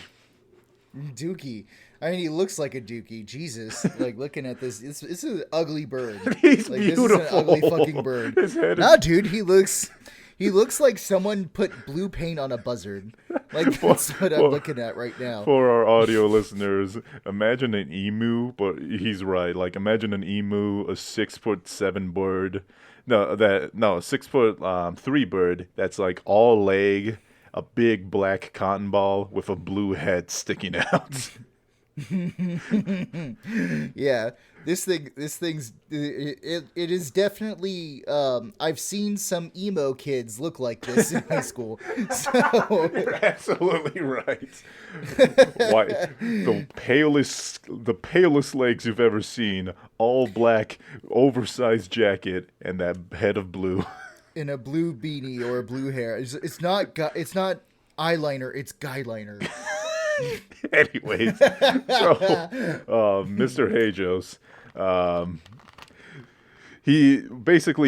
Dookie. I mean, he looks like a dookie. Jesus. Like, looking at this, this is an ugly bird. He's like, beautiful. This is an ugly fucking bird. His head Nah, dude, he looks like someone put blue paint on a buzzard. Like, that's what I'm looking at right now. For our audio listeners, imagine an emu, but he's right. Like, imagine an emu, a 6'7" bird. No, 6'3" bird that's like all leg, a big black cotton ball with a blue head sticking out. Yeah, this thing's it is definitely I've seen some emo kids look like this in high school. So You're absolutely right. Why the palest legs you've ever seen, all black, oversized jacket, and that head of blue. in a blue beanie or a blue hair. It's not eyeliner, it's guyliner. Anyways, so Mr. Hajos,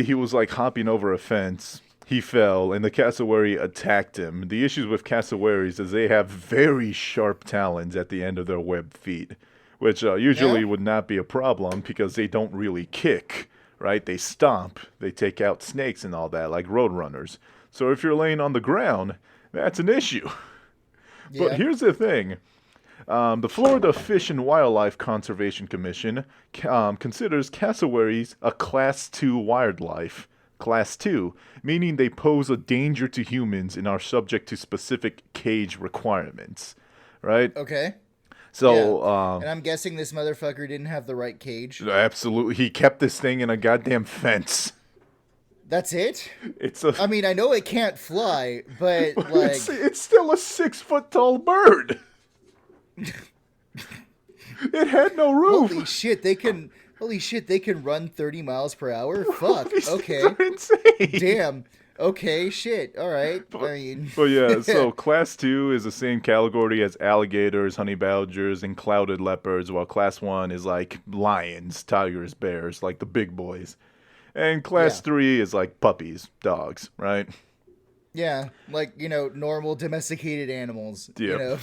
he was like hopping over a fence. He fell, and the cassowary attacked him. The issues with cassowaries is they have very sharp talons at the end of their webbed feet, which usually would not be a problem because they don't really kick, right? They stomp, they take out snakes and all that, like roadrunners. So if you're laying on the ground, that's an issue. But Yeah. here's the thing. The Florida Fish and Wildlife Conservation Commission considers cassowaries a Class 2 wildlife. Class 2, meaning they pose a danger to humans and are subject to specific cage requirements. Right? Okay. So, And I'm guessing this motherfucker didn't have the right cage. absolutely, he kept this thing in a goddamn fence. That's it? It's a. I mean, I know it can't fly, but like it's still a 6-foot tall bird. It had no roof. Holy shit, they can run 30 miles per hour? Fuck. These Okay. things are insane. Damn. Okay, shit. All right. I mean, But yeah, so Class 2 is the same category as alligators, honey badgers, and clouded leopards, while Class 1 is like lions, tigers, bears, like the big boys. And Class 3 is like puppies, dogs, right? Yeah, like, normal domesticated animals, Yep.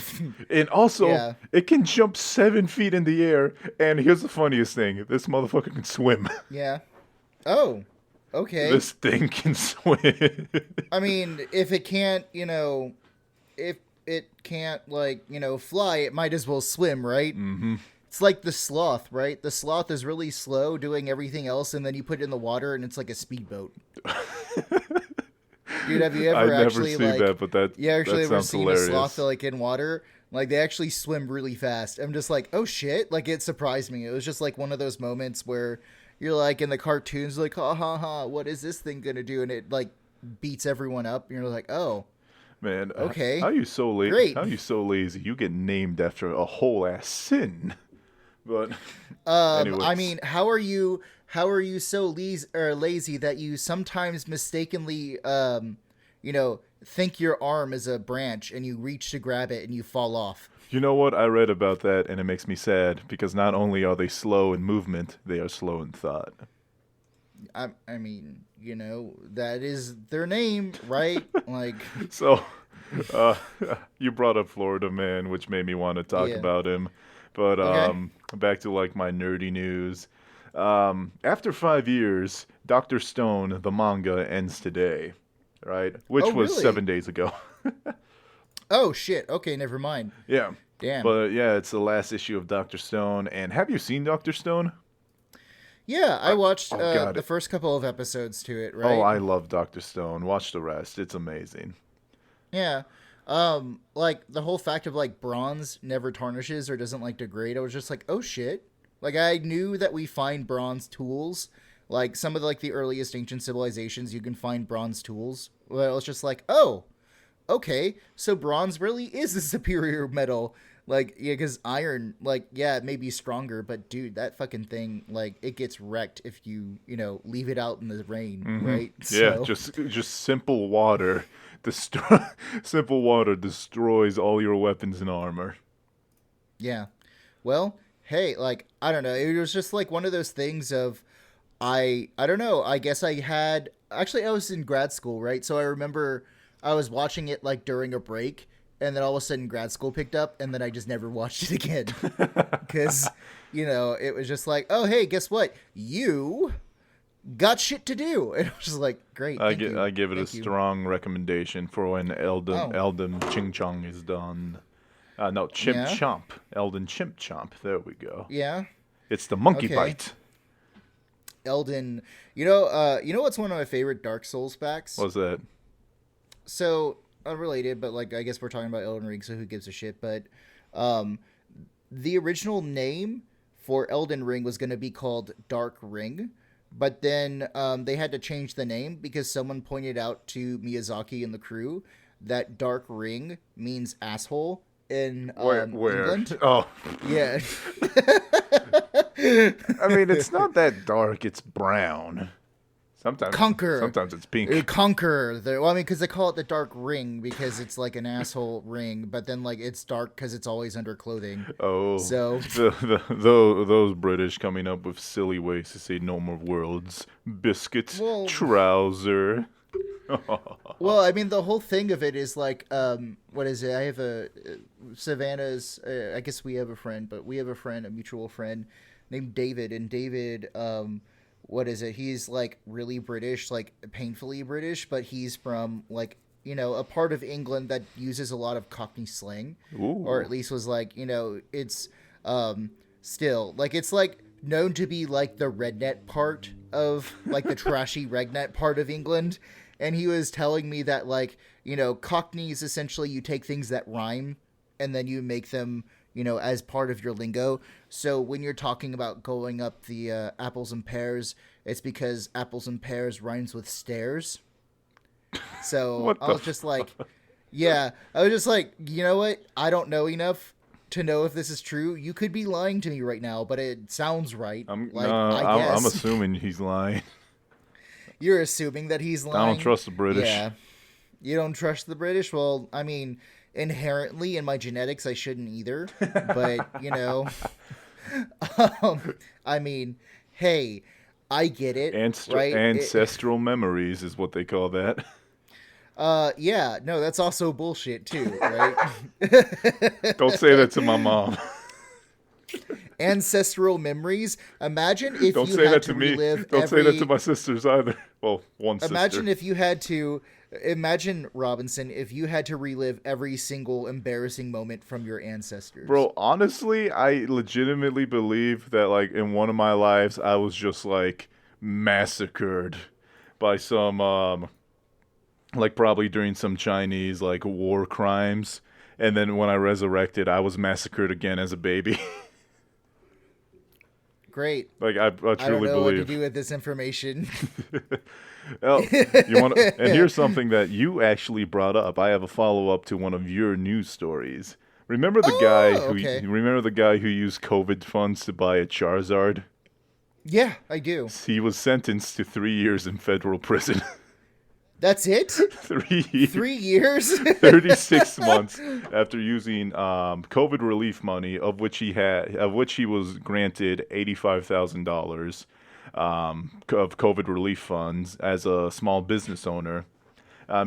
And also, Yeah. it can jump 7 feet in the air. And here's the funniest thing: this motherfucker can swim. Yeah. Oh, okay. This thing can swim. I mean, if it can't, if it can't, like, fly, it might as well swim, right? Mm-hmm. It's like the sloth, right? The sloth is really slow doing everything else, and then you put it in the water, and it's like a speedboat. Dude, have you I've ever never actually, seen like, that, but that ever sounds seen hilarious. a sloth, like, in water? Like, they actually swim really fast. I'm just like, oh shit. Like, it surprised me. It was just like one of those moments where you're like in the cartoons, like, ha ha ha, what is this thing gonna do? And it, like, beats everyone up. And you're like, oh, Man, okay. how you so Great. How you so lazy? You get named after a whole ass sin. But anyways, I mean, how are you so lazy that you sometimes mistakenly, think your arm is a branch and you reach to grab it and you fall off? you know what? I read about that, and it makes me sad because not only are they slow in movement, they are slow in thought. I mean, that is their name, right? Like, So, uh, you brought up Florida Man, which made me want to talk Yeah. about him. But Okay. back to like my nerdy news. After 5 years, Dr. Stone, the manga, ends today, right? Which Oh, was really? 7 days ago. Oh shit. Okay, never mind. Yeah. Damn. But yeah, it's the last issue of Dr. Stone. And have you seen Dr. Stone? Yeah, I watched Oh, God. the first couple of episodes to it, Oh, right? I love Dr. Stone. Watch the rest. It's amazing. Yeah. Like the whole fact of like bronze never tarnishes or doesn't like degrade, I was just like, oh shit. Like I knew that we find bronze tools. Like some of the, like the earliest ancient civilizations, you can find bronze tools. But I was just like, oh, okay, so bronze really is a superior metal. Like, yeah, because iron, like, yeah, it may be stronger, but dude, that fucking thing, like, it gets wrecked if you, leave it out in the rain, right? Yeah, So, just simple water. Destroy simple water destroys all your weapons and armor. yeah. Well, hey, like, I don't know. It was just like one of those things of, I don't know. I guess I was in grad school, right? So I remember I was watching it like during a break, and then all of a sudden grad school picked up, and then I just never watched it again. Because, it was just like, oh, hey, guess what? You got shit to do. And I was just like, great. I give it a Thank you. strong recommendation for when Oh, Elden Ching Chong is done. No, Chimp yeah. Chomp. Elden Chimp Chomp. There we go. Yeah. It's the monkey Okay. bite. Elden, what's one of my favorite Dark Souls packs? What's that? So unrelated, but like I guess we're talking about Elden Ring, so who gives a shit? But um, the original name for Elden Ring was going to be called Dark Ring, but then they had to change the name because someone pointed out to Miyazaki and the crew that Dark Ring means asshole in Where? England. Oh, Yeah. I mean, it's not that dark. It's brown. Conquer. Sometimes it's pink. Conquer. Well, I mean, because they call it the Dark Ring because it's like an asshole ring, but then like it's dark because it's always under clothing. Oh, So those British coming up with silly ways to say no more words. Biscuits, Well- trouser. Well, I mean, the whole thing of it is like, what is it? I have Savannah's. I guess we have a friend, but we have a mutual friend named David, and David, what is it? He's like really British, like painfully British, but he's from like a part of England that uses a lot of Cockney slang, Ooh. or at least was like it's still like it's like known to be like the redneck part of like the trashy redneck part of England. And he was telling me that, like, Cockney is essentially you take things that rhyme and then you make them, as part of your lingo. So when you're talking about going up the apples and pears, it's because apples and pears rhymes with stairs. So What I the was just like, yeah, I was just like, you know what? I don't know enough to know if this is true. You could be lying to me right now, but it sounds right. I guess. I'm assuming he's lying. You're assuming that he's lying. I don't trust the British. Yeah. You don't trust the British? Well, I mean, inherently in my genetics, I shouldn't either. But, I mean, hey, I get it. right? Ancestral memories is what they call that. Yeah, no, that's also bullshit too, right? Don't say that to my mom. Ancestral memories. Imagine if Don't you say had that to to me. relive Don't say that to every. my sisters either. Well, one sister. Imagine if you had to. Imagine, Robinson, if you had to relive every single embarrassing moment from your ancestors. Bro, honestly, I legitimately believe that, like, in one of my lives, I was just, like, massacred by some, like, probably during some Chinese, like, war crimes. And then when I resurrected, I was massacred again as a baby. Great. Like, I I don't truly know what to believe. do with this information. Well, and here's something that you actually brought up. I have a follow-up to one of your news stories. Oh, okay. Remember the guy who used COVID funds to buy a Charizard? Yeah, I do. He was sentenced to 3 years in federal prison. That's it? 3 years. 3 years? 36 months after using COVID relief money, of which he was granted $85,000 of COVID relief funds as a small business owner.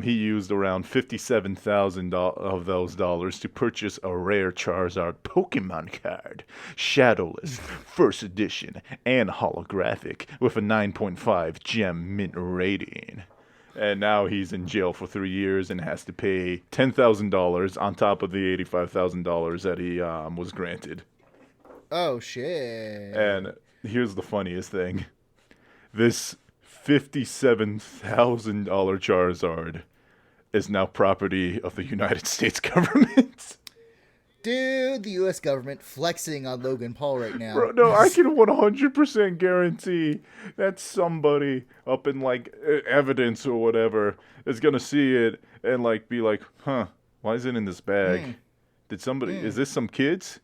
He used around $57,000 of those dollars to purchase a rare Charizard Pokemon card, shadowless, first edition, and holographic, with a 9.5 gem mint rating. And now he's in jail for 3 years and has to pay $10,000 on top of the $85,000 that he was granted. Oh, shit. And here's the funniest thing. This $57,000 Charizard is now property of the United States government. Dude, the U.S. government flexing on Logan Paul right now. Bro, no, I can 100% guarantee that somebody up in, like, evidence or whatever is going to see it and, like, be like, huh, why is it in this bag? Is this some kids?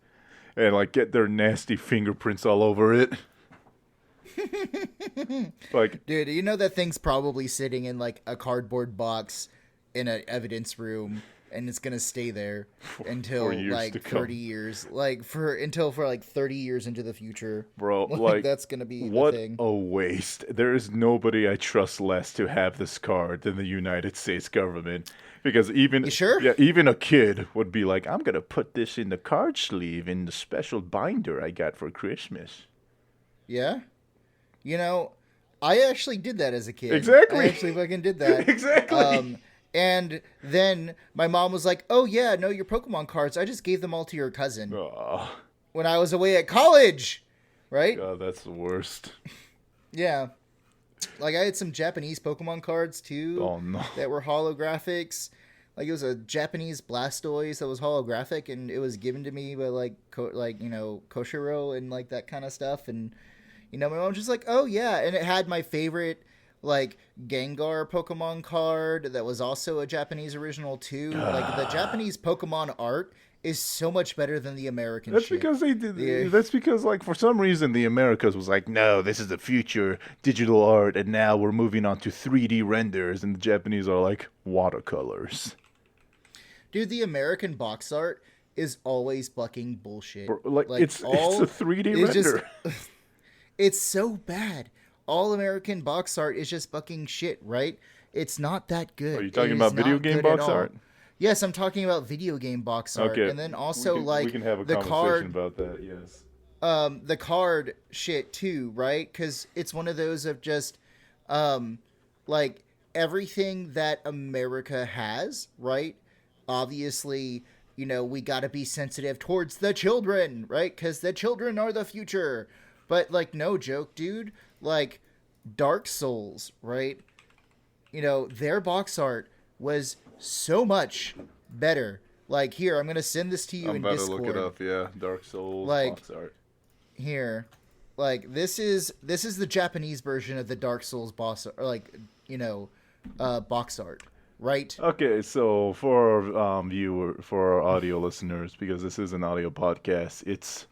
And, like, get their nasty fingerprints all over it. Like, dude, you know that thing's probably sitting in, like, a cardboard box in an evidence room, and it's gonna stay there until like 30 years, like for 30 years into the future, bro. Like that's gonna be what a thing. A waste. There is nobody I trust less to have this card than the United States government, because even even a kid would be like, I'm gonna put this in the card sleeve in the special binder I got for Christmas. Yeah, you know, I actually did that as a kid. Exactly. I actually fucking did that. Exactly. And then my mom was like, oh, yeah, no, your Pokemon cards, I just gave them all to your cousin when I was away at college, right? God, that's the worst. Yeah. Like, I had some Japanese Pokemon cards, too. Oh, no. That were holographics. Like, it was a Japanese Blastoise that was holographic, and it was given to me by, like, Koshiro and, like, that kind of stuff. And, you know, my mom was just like, oh, yeah. And it had my favorite, like, Gengar Pokemon card that was also a Japanese original too. Like, the Japanese Pokemon art is so much better than the American That's shit. because they did. That's because, like, for some reason, the Americas was like, no, this is the future digital art, and now we're moving on to 3D renders, and the Japanese are like, watercolors. Dude, the American box art is always fucking bullshit. Like it's a 3D render. It's so bad. All American box art is just fucking shit, right? It's not that good. Are you talking about video game box art? Yes, I'm talking about video game box art. Okay. And then also, we can have a conversation about that, yes. The card shit too, right? Because it's one of those of just, like, everything that America has, right? Obviously, you know, we gotta be sensitive towards the children, right? Because the children are the future. But, like, no joke, dude. Like, Dark Souls, right? You know, their box art was so much better. Like, here, I'm going to send this to you in Discord. I'm about to look it up, yeah. Dark Souls box art. Here. Like, this is the Japanese version of the Dark Souls box art, like, you know, box art, right? Okay, so for our audio listeners, because this is an audio podcast, it's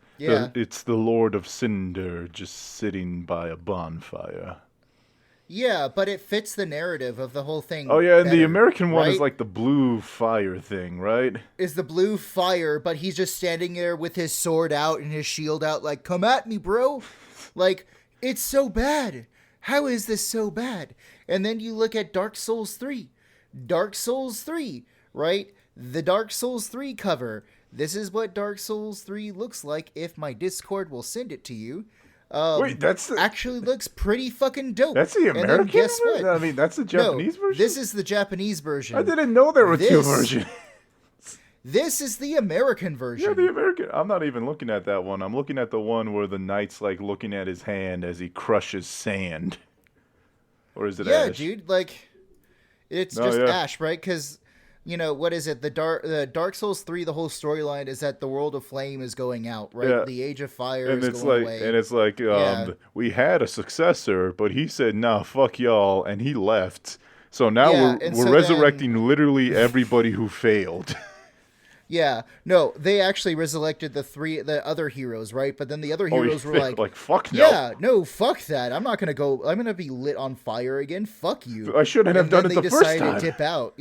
the Lord of Cinder just sitting by a bonfire. Yeah, but it fits the narrative of the whole thing. Oh yeah, and better, the American one right? is like the blue fire thing, right? Is the blue fire, but he's just standing there with his sword out and his shield out like, come at me, bro. Like, it's so bad. How is this so bad? And then you look at Dark Souls 3, Dark Souls 3, right? The Dark Souls 3 cover. This is what Dark Souls 3 looks like if my Discord will send it to you. Wait, Actually looks pretty fucking dope. that's the And American then guess version? what? I mean, that's the Japanese No, version? this is the Japanese version. I didn't know there were two versions. This is the American version. Yeah, the American. I'm not even looking at that one. I'm looking at the one where the knight's like looking at his hand as he crushes sand. Or is it Ash? Dude, like it's just Ash, right? Because what is it? The Dark Souls 3. The whole storyline is that the World of Flame is going out, right? Yeah. The Age of Fire And is it's going like, away. and it's like, we had a successor, but he said, "Nah, fuck y'all," and he left. So now we're resurrecting literally everybody who failed. Yeah, no, they actually resurrected the other heroes, right? But then the other heroes were like, fuck no. Yeah, no, fuck that. I'm not gonna go. I'm gonna be lit on fire again. Fuck you. I shouldn't have done it the first time. They decided to dip out.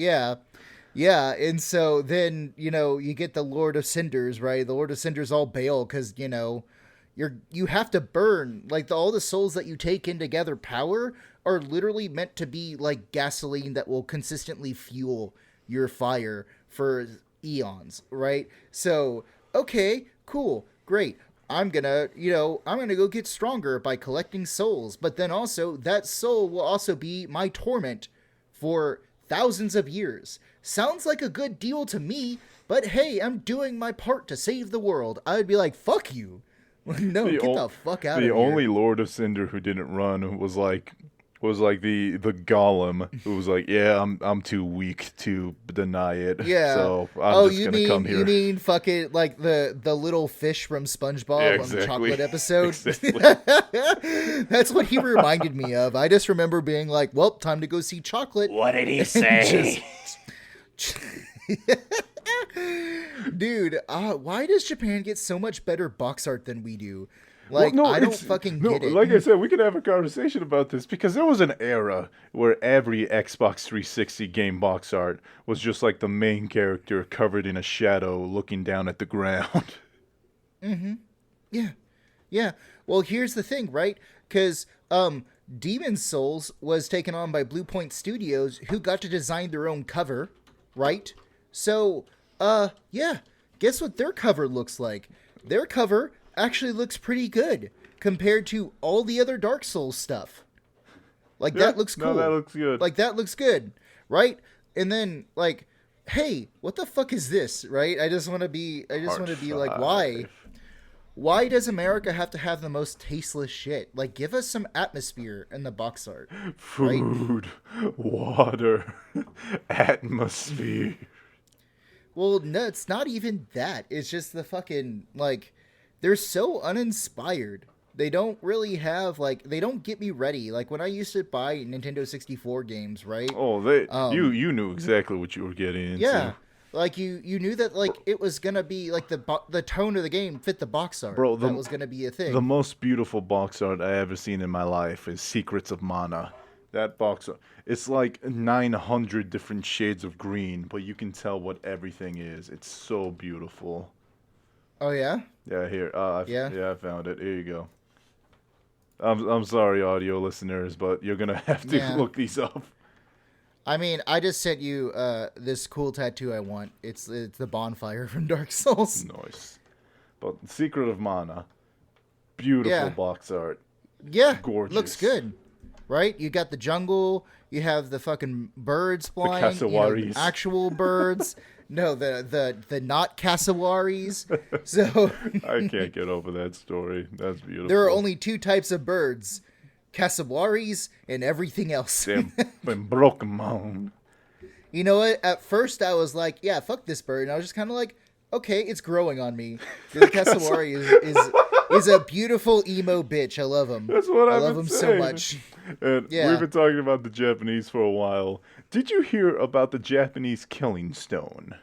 Yeah, and so then you get the Lord of Cinders, right? The Lord of Cinders all bail because you have to burn like all the souls that you take in to gather power are literally meant to be like gasoline that will consistently fuel your fire for eons, right? So, okay, cool, great. I'm gonna go get stronger by collecting souls, but then also that soul will also be my torment for thousands of years. Sounds like a good deal to me, but hey, I'm doing my part to save the world. I would be like, fuck you. No, get the fuck out of here. The only Lord of Cinder who didn't run was like the golem who was like, yeah, I'm too weak to deny it. Yeah. So I'm just gonna come here. You mean fucking like the little fish from SpongeBob on the chocolate episode? Exactly. That's what he reminded me of. I just remember being like, well, time to go see Chocolate. What did he say? Dude, why does Japan get so much better box art than we do? Like, well, no, I don't fucking get it. Like I said, we could have a conversation about this because there was an era where every Xbox 360 game box art was just like the main character covered in a shadow looking down at the ground. Mm-hmm. Yeah. Well, here's the thing, right? Because Demon's Souls was taken on by Blue Point Studios, who got to design their own cover, right? So, yeah. Guess what their cover looks like? Their cover actually looks pretty good compared to all the other Dark Souls stuff. Like, that looks cool. No, that looks good. Like, that looks good, right? And then, like, hey, what the fuck is this, right? I just want to be like, why? Why does America have to have the most tasteless shit? Like, give us some atmosphere in the box art. Food, right? Water, atmosphere. Well, no, it's not even that. It's just the fucking, like, they're so uninspired. They don't really have, like, they don't get me ready. Like, when I used to buy Nintendo 64 games, right? Oh, you knew exactly what you were getting into. Yeah. Like, you knew that, like, it was gonna be, like, the tone of the game fit the box art. Bro, that was gonna be a thing. The most beautiful box art I ever seen in my life is Secrets of Mana. That box art, it's like 900 different shades of green, but you can tell what everything is. It's so beautiful. Oh, yeah? Yeah, here. I found it. Here you go. I'm sorry, audio listeners, but you're gonna have to look these up. I mean, I just sent you this cool tattoo I want. It's the bonfire from Dark Souls. Nice. But Secret of Mana, beautiful box art. Yeah, gorgeous. Looks good, right? You got the jungle. You have the fucking birds flying. The Cassowaries. Actual birds. No, the not Cassowaries. So I can't get over that story. That's beautiful. There are only two types of birds. Cassowaries and everything else. Damn, been broken moan. You know what? At first I was like, yeah, fuck this bird. And I was just kind of like, okay, it's growing on me. The Cassowary is a beautiful emo bitch. I love him. That's what I love him so much. And we've been talking about the Japanese for a while. Did you hear about the Japanese killing stone?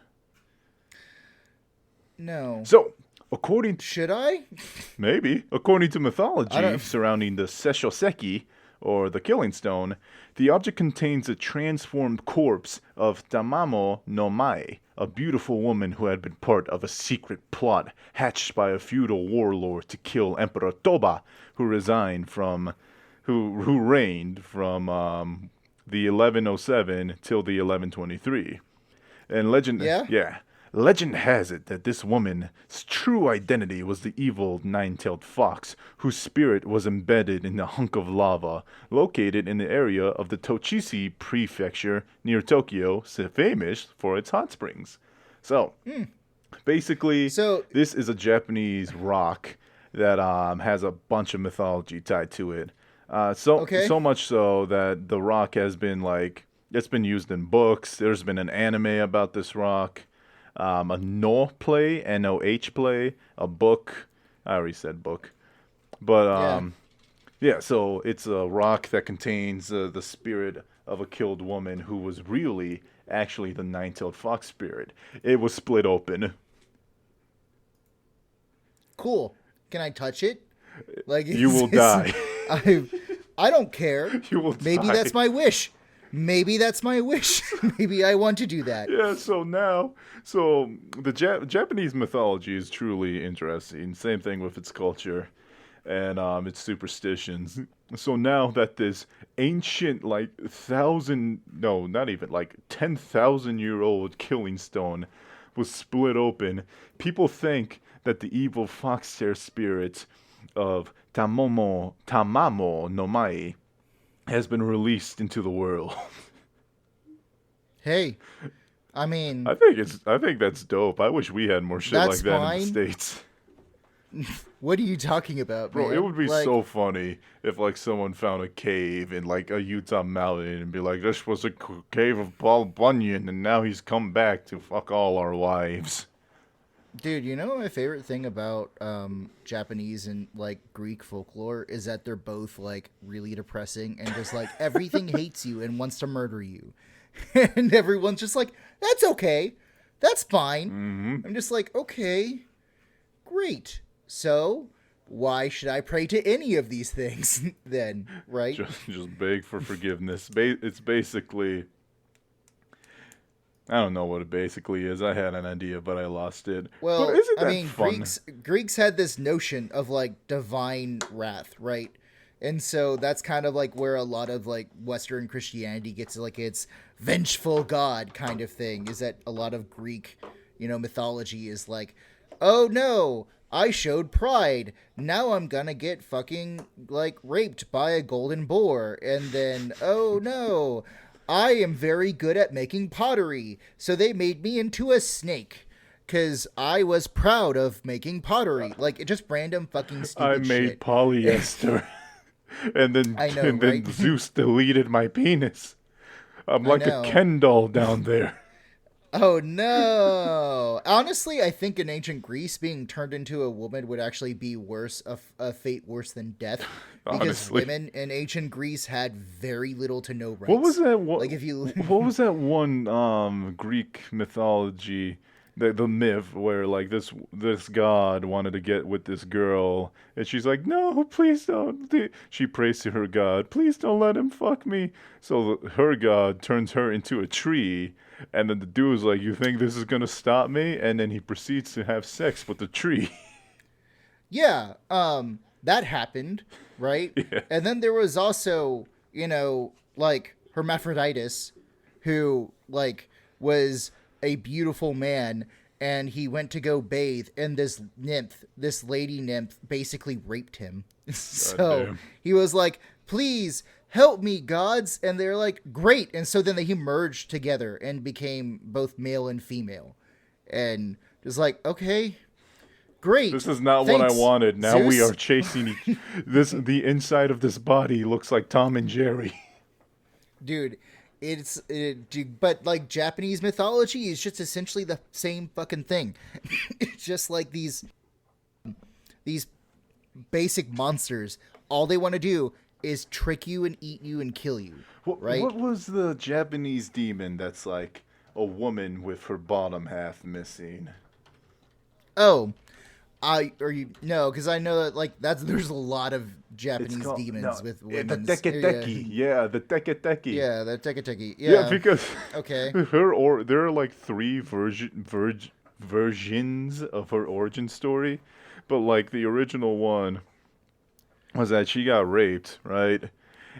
No. So, should I? Maybe. According to mythology surrounding the Seshoseki, or the Killing Stone, the object contains a transformed corpse of Tamamo no Mai, a beautiful woman who had been part of a secret plot hatched by a feudal warlord to kill Emperor Toba, who reigned from the 1107 till the 1123. And Yeah? legend has it that this woman's true identity was the evil nine-tailed fox, whose spirit was embedded in a hunk of lava located in the area of the Tochigi Prefecture near Tokyo, famous for its hot springs. So, basically, this is a Japanese rock that has a bunch of mythology tied to it. So much so that the rock has been it's been used in books. There's been an anime about this rock, a Noh play, a book. I already said book, but yeah. So it's a rock that contains the spirit of a killed woman who was really actually the nine-tailed fox spirit. It was split open. Cool. Can I touch it? You will die. I don't care. You will Maybe die. that's my wish. Maybe that's my wish. Maybe I want to do that. Yeah, so the Japanese mythology is truly interesting. Same thing with its culture and its superstitions. So now that this ancient, 10,000-year-old killing stone was split open, people think that the evil foxtail spirit of Tamamo no Mai has been released into the world. Hey, I mean, I think that's dope. I wish we had more shit like that in the States. What are you talking about, Bro, man? it would be so funny if someone found a cave in a Utah mountain and be like, this was a cave of Paul Bunyan and now he's come back to fuck all our wives. Dude, you know my favorite thing about Japanese and Greek folklore is that they're both really depressing and just everything hates you and wants to murder you. And everyone's just that's okay. That's fine. Mm-hmm. I'm just okay, great. So, why should I pray to any of these things then, right? Just beg for forgiveness. It's basically... I don't know what it basically is. I had an idea, but I lost it. Well, but isn't that fun? Greeks had this notion of divine wrath, right? And so that's kind of where a lot of Western Christianity gets its vengeful God kind of thing. Is that a lot of Greek, mythology is oh no, I showed pride. Now I'm gonna get fucking raped by a golden boar, and then oh no, I am very good at making pottery, so they made me into a snake. Because I was proud of making pottery. Just random fucking stupid I made shit. Polyester. and then Zeus deleted my penis. I'm like a Ken doll down there. Oh, no. Honestly, I think in ancient Greece, being turned into a woman would actually be worse, a fate worse than death. Because Honestly. women in ancient Greece had very little to no rights. What was that? What was that one Greek mythology, the myth where this god wanted to get with this girl, and she's like, no, please don't. She prays to her god, please don't let him fuck me. So her god turns her into a tree. And then the dude is like, you think this is going to stop me? And then he proceeds to have sex with the tree. Yeah, that happened, right? Yeah. And then there was also, Hermaphroditus, who, was a beautiful man, and he went to go bathe, and this lady nymph, basically raped him. So he was like, please help me, gods. And they're like, great. And so then he merged together and became both male and female. And just okay, great. This is not Thanks, what I wanted. Now Zeus. we are chasing the inside of this body looks like Tom and Jerry. Dude, but Japanese mythology is just essentially the same fucking thing. It's just these basic monsters. All they want to do is trick you and eat you and kill you, right? What was the Japanese demon that's a woman with her bottom half missing? Oh, because I know that there's a lot of Japanese demons with women's. The Teketeki. Yeah, the Teketeki. Yeah, the Teketeki. Yeah, because okay, there are 3 versions of her origin story, but the original one was that she got raped, right?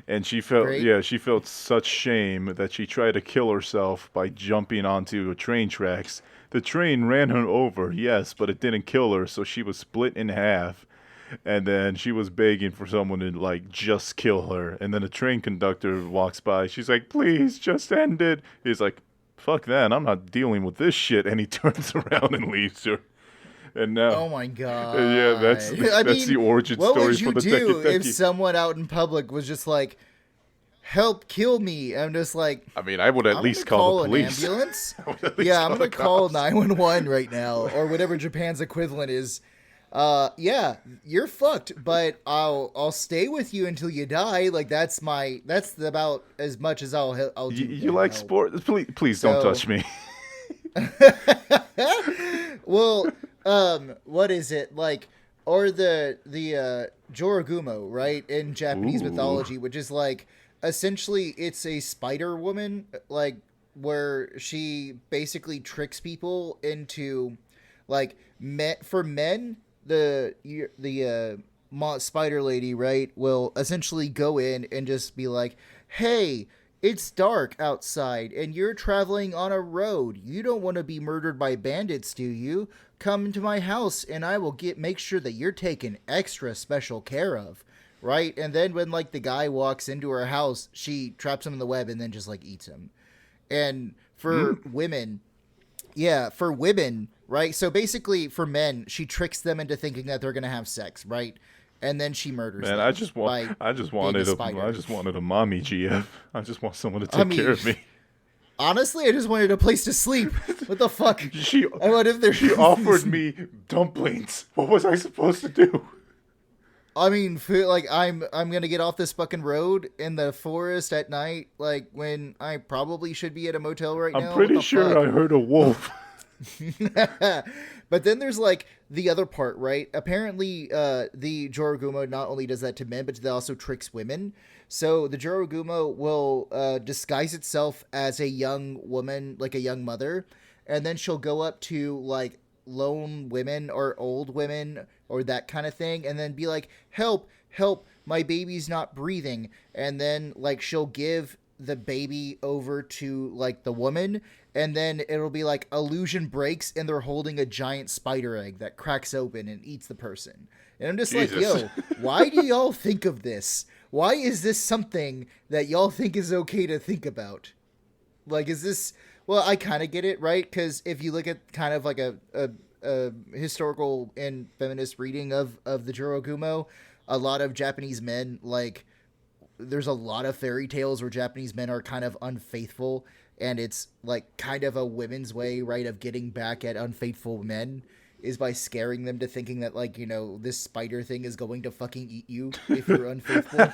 And she felt, Great. yeah, she felt such shame that she tried to kill herself by jumping onto a train tracks. The train ran her over, yes, but it didn't kill her, so she was split in half. And then she was begging for someone to like just kill her. And then a train conductor walks by. She's like, "Please, just end it." He's like, "Fuck that! I'm not dealing with this shit." And he turns around and leaves her. And now, Oh my yeah, god. I that's the mean, origin what story would for you the do Deki if Deki. someone out in public was just like, "Help, kill me"? I'm just like, I mean, I would at I'm least gonna call the an police. ambulance. I would at least Yeah, I'm call gonna the call cops. 911 right now, or whatever Japan's equivalent is. Yeah, you're fucked, but I'll stay with you until you die. Like that's about as much as I'll do. You to like help. sports? Please don't So, touch me. well, what is it like? Or the Jorogumo, right, in Japanese Ooh. mythology, which is like essentially it's a spider woman, like where she basically tricks people into like for men the spider lady, right, will essentially go in and just be like, hey, it's dark outside and you're traveling on a road. You don't want to be murdered by bandits, do you? Come to my house and I will make sure that you're taken extra special care of. Right? And then when like the guy walks into her house, she traps him in the web and then just like eats him. And for women, yeah, for women, right? So basically for men, she tricks them into thinking that they're going to have sex, right? And then she murders Man, them I just being a spider. wanted a mommy GF. I just want someone to I take care mean, of me. honestly, I just wanted a place to sleep. What the fuck? She What if there's she offered me dumplings. What was I supposed to do? I mean, like I'm gonna get off this fucking road in the forest at night, like when I probably should be at a motel right now. I'm pretty What the sure fuck? I heard a wolf. But then there's like the other part, right? Apparently, the Jorogumo not only does that to men, but it also tricks women. So the Jorogumo will disguise itself as a young woman, like a young mother, and then she'll go up to like lone women or old women or that kind of thing, and then be like, "Help, help, my baby's not breathing." And then like she'll give the baby over to like the woman, and then it'll be like illusion breaks and they're holding a giant spider egg that cracks open and eats the person. And I'm just like, Jesus. yo, why do y'all think of this? Why is this something that y'all think is okay to think about? Like, is this, well, I kind of get it, right? Because if you look at kind of like a historical and feminist reading of the Jorogumo, a lot of Japanese men, like, there's a lot of fairy tales where Japanese men are kind of unfaithful, and it's like kind of a women's way, right, of getting back at unfaithful men is by scaring them to thinking that, like, you know, this spider thing is going to fucking eat you if you're unfaithful.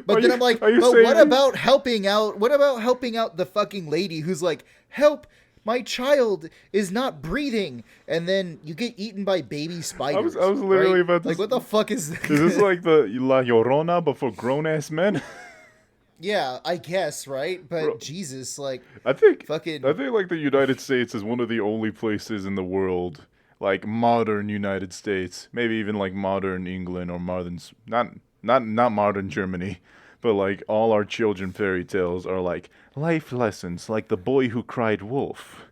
But then I'm like, but what about helping out? What about helping out the fucking lady who's like, help, my child is not breathing, and then you get eaten by baby spiders. I was literally right? about to. Like, what the fuck is this? Is this like the La Llorona but for grown ass men? Yeah, I guess, right? But Bro, Jesus, like, I think fucking. like the United States is one of the only places in the world, like modern United States, maybe even like modern England or modern not modern Germany, but like all our children fairy tales are like life lessons, like the boy who cried wolf.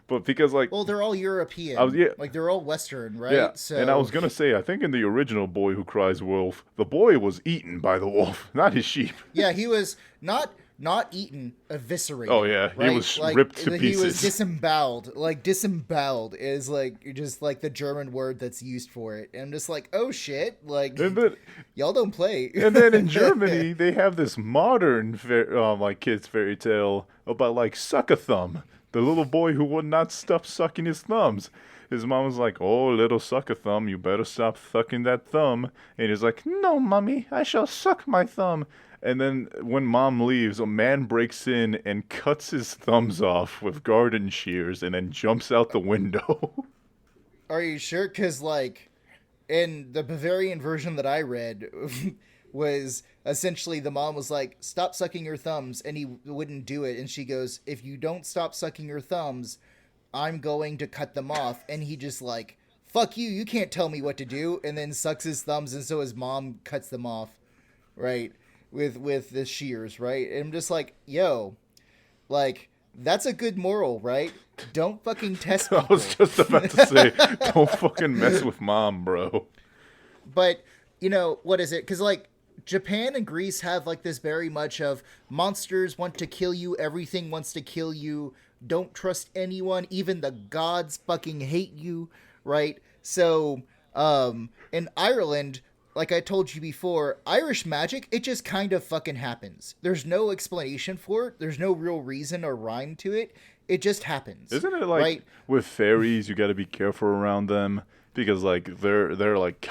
But because like Well, they're all European. yeah. Like, they're all Western, right? Yeah, So, and I was gonna say, I think in the original Boy Who Cries Wolf, the boy was eaten by the wolf, not his sheep. yeah, he was not eaten, eviscerated. Oh yeah, right? he was like, ripped to he pieces. was disemboweled. Like, disemboweled is like just like the German word that's used for it. And I'm just like, oh shit, like, And then, y'all don't play. and then in Germany, they have this modern like kids fairy tale about like Suck-a-Thumb, the little boy who would not stop sucking his thumbs. His mom was like, "Oh, little Suck-a-Thumb, you better stop sucking that thumb." And he's like, "No, mommy, I shall suck my thumb." And then when mom leaves, a man breaks in and cuts his thumbs off with garden shears and then jumps out the window. Are you sure? Because, like, in the Bavarian version that I read, was essentially the mom was like, stop sucking your thumbs, and he wouldn't do it. And she goes, if you don't stop sucking your thumbs, I'm going to cut them off. And he just like, fuck you, you can't tell me what to do. And then sucks his thumbs, and so his mom cuts them off. Right? with the shears, right? And I'm just like, yo, like, that's a good moral, right? Don't fucking test people. I was just about to say, don't fucking mess with mom, bro. But, what is it? Because, like, Japan and Greece have, like, this very much of monsters want to kill you, everything wants to kill you, don't trust anyone, even the gods fucking hate you, right? So, in Ireland, like I told you before, Irish magic, it just kind of fucking happens. There's no explanation for it. There's no real reason or rhyme to it. It just happens. Isn't it like right? with fairies, you got to be careful around them because like they're like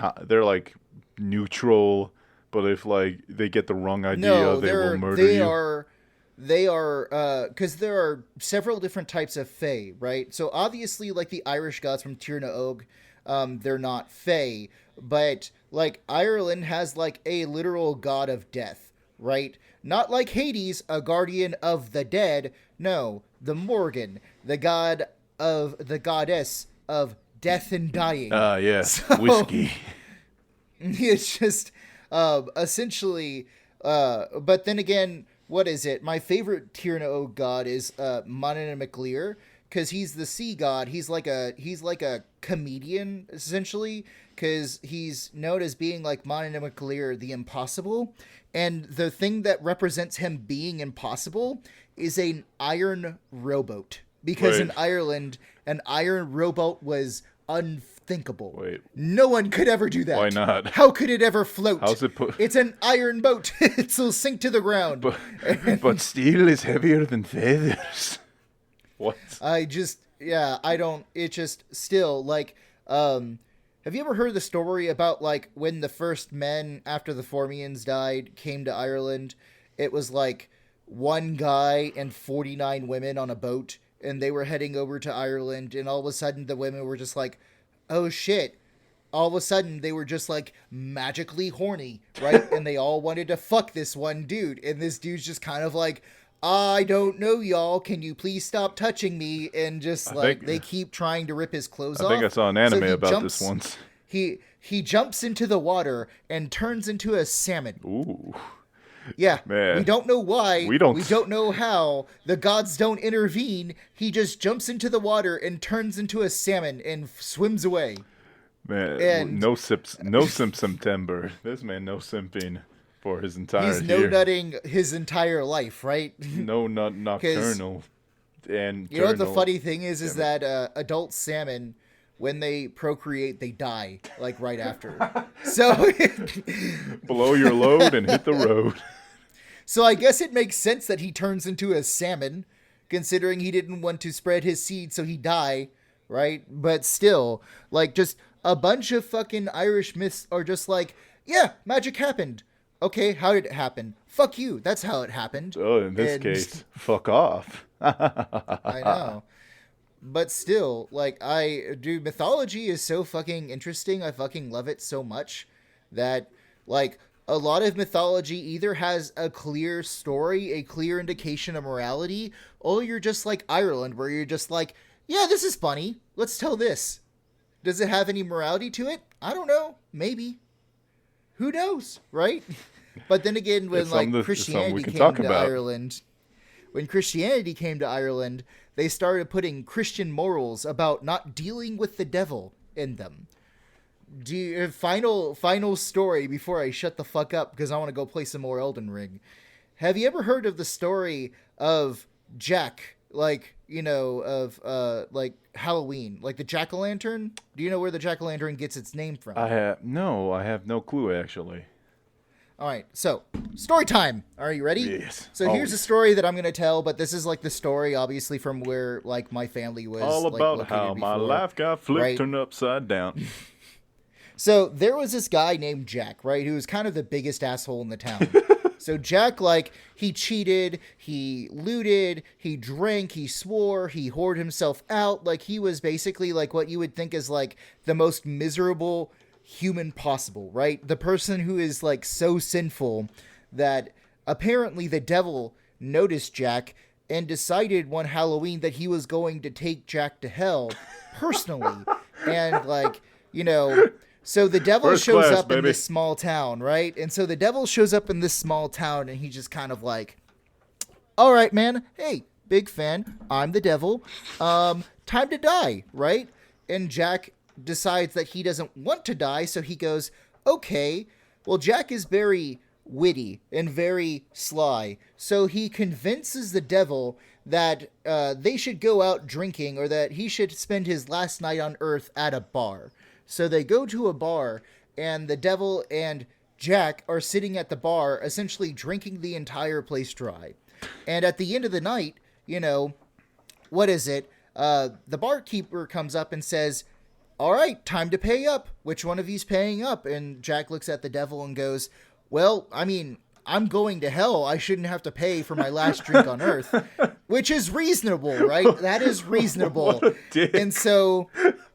neutral, but if like they get the wrong idea, they will murder you. They are, because there are several different types of fae, right? So obviously, like the Irish gods from Tir na Og, they're not fae, but like Ireland has like a literal god of death, right? Not like Hades, a guardian of the dead. No, the Morgan, the goddess of death and dying. Yeah, so, whiskey. It's just essentially, but then again, what is it? My favorite Tir na Og god is Manannán Mac Lir, because he's the sea god. He's like a comedian essentially, because he's known as being like Manannán Mac Lir, the impossible, and the thing that represents him being impossible is an iron rowboat, because in Ireland an iron rowboat was unthinkable. Wait. No one could ever do that. Why not? How could it ever float? How's it put? It's an iron boat. It'll sink to the ground. But steel is heavier than feathers. What? I don't, it just still like, have you ever heard the story about like when the first men after the Formians died came to Ireland? It was like one guy and 49 women on a boat, and they were heading over to Ireland, and all of a sudden the women were just like, oh shit. All of a sudden they were just like magically horny, right? And they all wanted to fuck this one dude, and this dude's just kind of like, I don't know, y'all. Can you please stop touching me? And just they keep trying to rip his clothes off. I think I saw an anime about this once. He jumps into the water and turns into a salmon. Ooh. Yeah, man. We don't know why. We don't know how. The gods don't intervene. He just jumps into the water and turns into a salmon and swims away. Man, and no simp September. This man no simping for his entire He's no nutting his entire life, right? No nut nocturnal. And you know what the funny thing is that adult salmon, when they procreate, they die like right after. So blow your load and hit the road. So I guess it makes sense that he turns into a salmon, considering he didn't want to spread his seed, so he die, right? But still, like, just a bunch of fucking Irish myths are just like, yeah, magic happened. Okay, how did it happen? Fuck you. That's how it happened. Oh, in this case, fuck off. I know. But still, like, mythology is so fucking interesting. I fucking love it so much that, like, a lot of mythology either has a clear story, a clear indication of morality, or you're just like Ireland, where you're just like, yeah, this is funny. Let's tell this. Does it have any morality to it? I don't know. Maybe. Who knows, right? But then again, when Christianity came to Ireland, they started putting Christian morals about not dealing with the devil in them. Final story before I shut the fuck up, because I want to go play some more Elden Ring. Have you ever heard of the story of Jack? Like, like Halloween, like the jack-o'-lantern? Do you know where the jack-o'-lantern gets its name from? I have no clue, actually. All right, so story time. Are you ready? Yes. So here's a story that I'm going to tell, but this is like the story, obviously, from where like my family was. All about like, how my life got flipped, turned upside down. So there was this guy named Jack, right, who was kind of the biggest asshole in the town. So Jack, like, he cheated, he looted, he drank, he swore, he whored himself out. Like, he was basically like what you would think is like the most miserable human possible, right? The person who is like so sinful that apparently the devil noticed Jack and decided one Halloween that he was going to take Jack to hell personally. And like, So the devil First shows class, up in baby. this small town, right? And so the devil shows up in this small town, and he just kind of like, all right, man. Hey, big fan. I'm the devil. Time to die, right? And Jack decides that he doesn't want to die, so he goes, okay. Well, Jack is very witty and very sly, so he convinces the devil that they should go out drinking, or that he should spend his last night on Earth at a bar. So they go to a bar, and the devil and Jack are sitting at the bar, essentially drinking the entire place dry. And at the end of the night, you know, what is it? The barkeeper comes up and says, all right, time to pay up. Which one of you's paying up? And Jack looks at the devil and goes, well, I mean, I'm going to hell. I shouldn't have to pay for my last drink on Earth. Which is reasonable, right? That is reasonable. And so,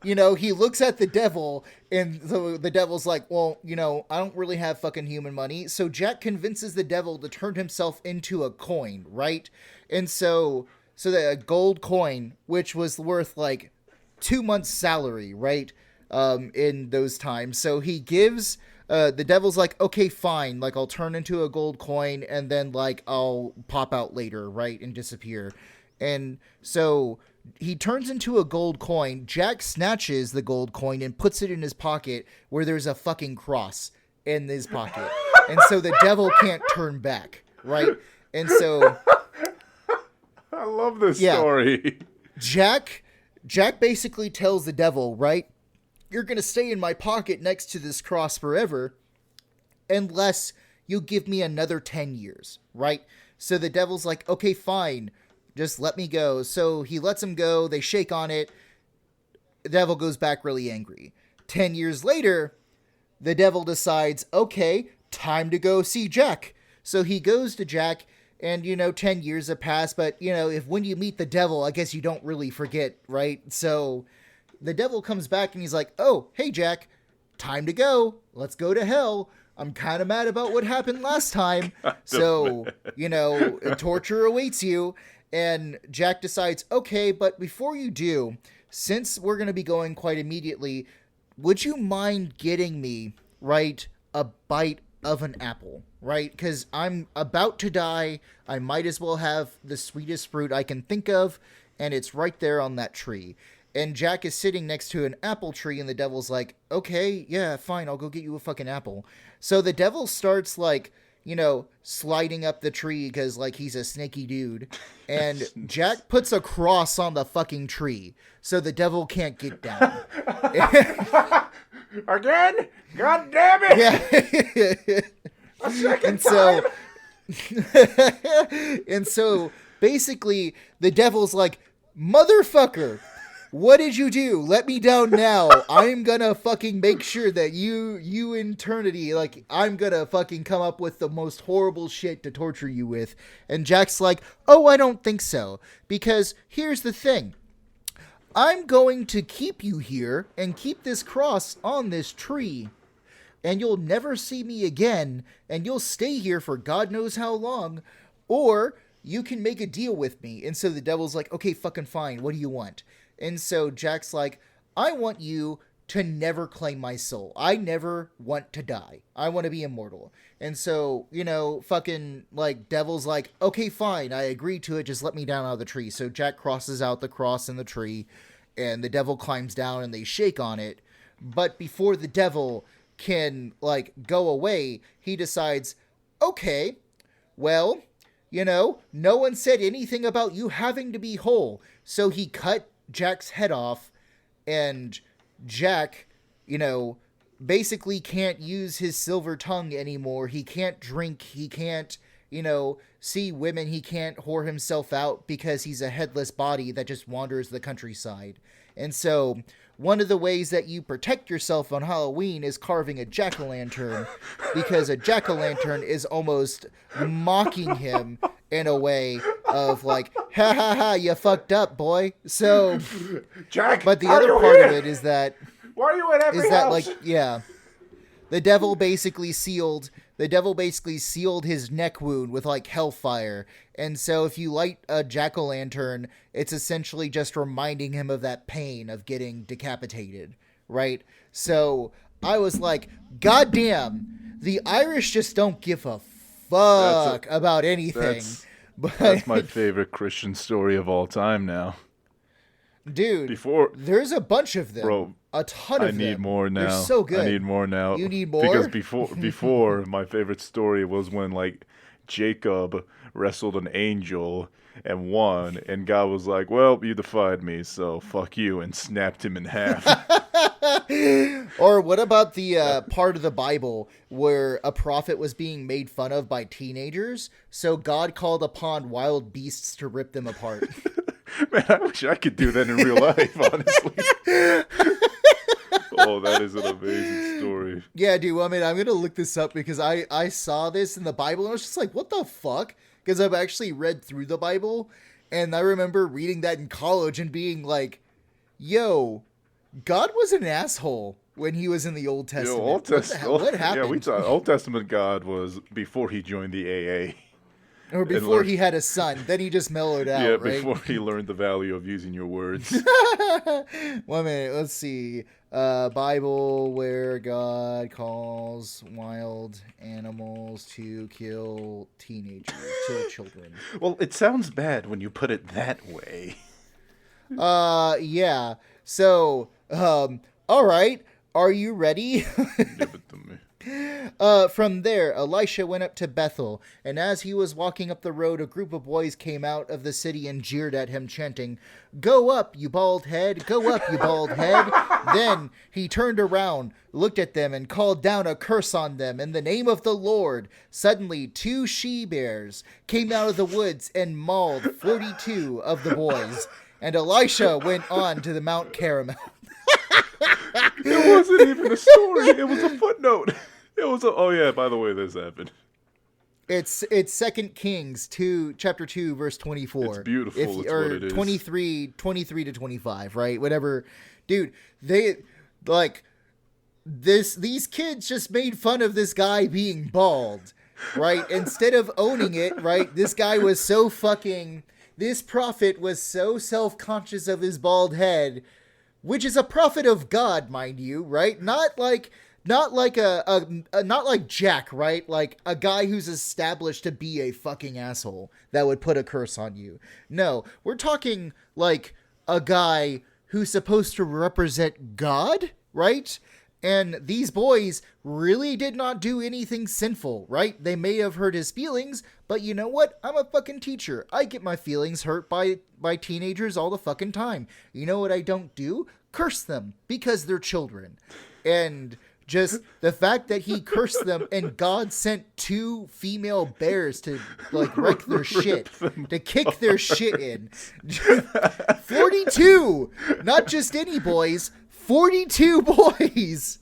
you know, he looks at the devil, and the devil's like, well, you know, I don't really have fucking human money. So Jack convinces the devil to turn himself into a coin, right? And so a gold coin, which was worth like 2 months' salary, right? In those times. So he gives, the devil's like, okay, fine. Like, I'll turn into a gold coin, and then like I'll pop out later, right? And disappear. And so he turns into a gold coin. Jack snatches the gold coin and puts it in his pocket, where there's a fucking cross in his pocket. And so the devil can't turn back, right? And so I love this story. Jack basically tells the devil, right, you're going to stay in my pocket next to this cross forever unless you give me another 10 years, right? So the devil's like, okay, fine, just let me go. So he lets him go. They shake on it. The devil goes back really angry. 10 years later, the devil decides, okay, time to go see Jack. So he goes to Jack, and, you know, 10 years have passed, but, you know, when you meet the devil, I guess you don't really forget, right? So the devil comes back, and he's like, oh, hey, Jack, time to go. Let's go to hell. I'm kind of mad about what happened last time. So, you know, torture awaits you. And Jack decides, okay, but before you do, since we're going to be going quite immediately, would you mind getting me, right, a bite of an apple, right? Because I'm about to die. I might as well have the sweetest fruit I can think of, and it's right there on that tree. And Jack is sitting next to an apple tree, and the devil's like, okay, yeah, fine, I'll go get you a fucking apple. So the devil starts, like, you know, sliding up the tree because, like, he's a snaky dude. And Jack puts a cross on the fucking tree so the devil can't get down. Again? God damn it! Yeah. A second time! And so, basically, the devil's like, motherfucker, what did you do? Let me down now. I'm gonna fucking make sure that you in eternity, like, I'm gonna fucking come up with the most horrible shit to torture you with. And Jack's like, oh, I don't think so. Because here's the thing. I'm going to keep you here and keep this cross on this tree. And you'll never see me again. And you'll stay here for God knows how long. Or you can make a deal with me. And so the devil's like, okay, fucking fine. What do you want? And so Jack's like, I want you to never claim my soul. I never want to die. I want to be immortal. And so, you know, fucking, like, devil's like, okay, fine. I agree to it. Just let me down out of the tree. So Jack crosses out the cross in the tree, and the devil climbs down, and they shake on it. But before the devil can, like, go away, he decides, okay, well, you know, no one said anything about you having to be whole. So he cut Jack's head off, and Jack, you know, basically can't use his silver tongue anymore. He can't drink. He can't, you know, see women. He can't whore himself out because he's a headless body that just wanders the countryside. And so one of the ways that you protect yourself on Halloween is carving a jack-o'-lantern, because a jack-o'-lantern is almost mocking him in a way of like, ha ha ha, you fucked up, boy. So, Jack, but the other part of it is that, why are you in every house? like, yeah, the devil basically sealed his neck wound with, like, hellfire. And so if you light a jack-o'-lantern, it's essentially just reminding him of that pain of getting decapitated, right? So I was like, God damn, the Irish just don't give a fuck about anything. That's my favorite Christian story of all time now. Dude, there's a bunch of them. Bro, a ton of them. I need more now. They're so good. I need more now. You need more? Because before my favorite story was when, like, Jacob wrestled an angel and won, and God was like, well, you defied me, so fuck you, and snapped him in half. Or what about the part of the Bible where a prophet was being made fun of by teenagers, so God called upon wild beasts to rip them apart? Man, I wish I could do that in real life, honestly. Oh, that is an amazing story. Yeah, dude, I mean, I'm going to look this up because I saw this in the Bible and I was just like, what the fuck? Because I've actually read through the Bible, and I remember reading that in college and being like, yo, God was an asshole when he was in the Old Testament. What happened? Yeah, we thought Old Testament God was before he joined the AA. Or before he had a son. Then he just mellowed out, yeah, right? Before he learned the value of using your words. 1 minute, let's see. Bible where God calls wild animals to kill children. Well, it sounds bad when you put it that way. Yeah. So, all right. Are you ready? Give it to me. From there, Elisha went up to Bethel, and as he was walking up the road, a group of boys came out of the city and jeered at him, chanting, "Go up, you bald head! Go up, you bald head!" Then he turned around, looked at them, and called down a curse on them in the name of the Lord. Suddenly, 2 she-bears came out of the woods and mauled 42 of the boys, and Elisha went on to the Mount Carmel. It wasn't even a story. It was a footnote. It was oh yeah, by the way, this happened. It's 2 Kings 2, chapter 2, verse 24. It's beautiful. It's what it is. 23 to 25, right? Whatever. Dude, they, like, these kids just made fun of this guy being bald, right? Instead of owning it, right? This prophet was so self-conscious of his bald head, which is a prophet of God, mind you, right? Not like Jack, right? Like a guy who's established to be a fucking asshole that would put a curse on you. No, we're talking like a guy who's supposed to represent God, right? And these boys really did not do anything sinful, right? They may have hurt his feelings, but you know what? I'm a fucking teacher. I get my feelings hurt by teenagers all the fucking time. You know what I don't do? Curse them because they're children. And just the fact that he cursed them and God sent 2 female bears to like wreck their shit, to kick their shit in. 42! Not just any boys, 42 boys!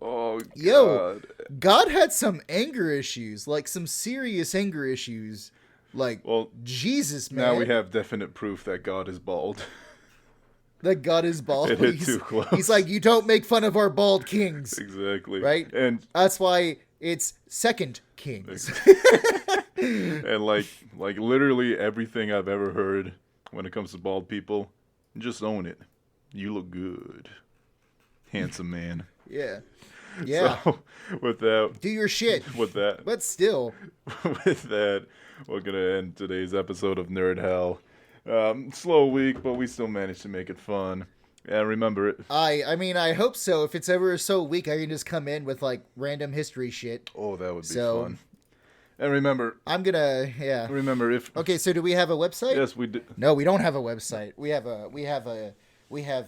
Oh, God. Yo, God had some anger issues, like some serious anger issues. Like, well, Jesus, man. Now we have definite proof that God is bald. That God is bald. It hit too close. He's like, you don't make fun of our bald kings. Exactly. Right? And that's why it's 2 Kings. And like literally everything I've ever heard when it comes to bald people, just own it. You look good. Handsome man. Yeah. Yeah. So, with that, do your shit. With that. But still. With that, we're going to end today's episode of Nerd Hell. Slow week, but we still managed to make it fun. And remember it. I mean, I hope so. If it's ever so weak, I can just come in with like random history shit. Oh, that would be fun. And remember, Remember if. Okay, so do we have a website? Yes, we do. No, we don't have a website. We have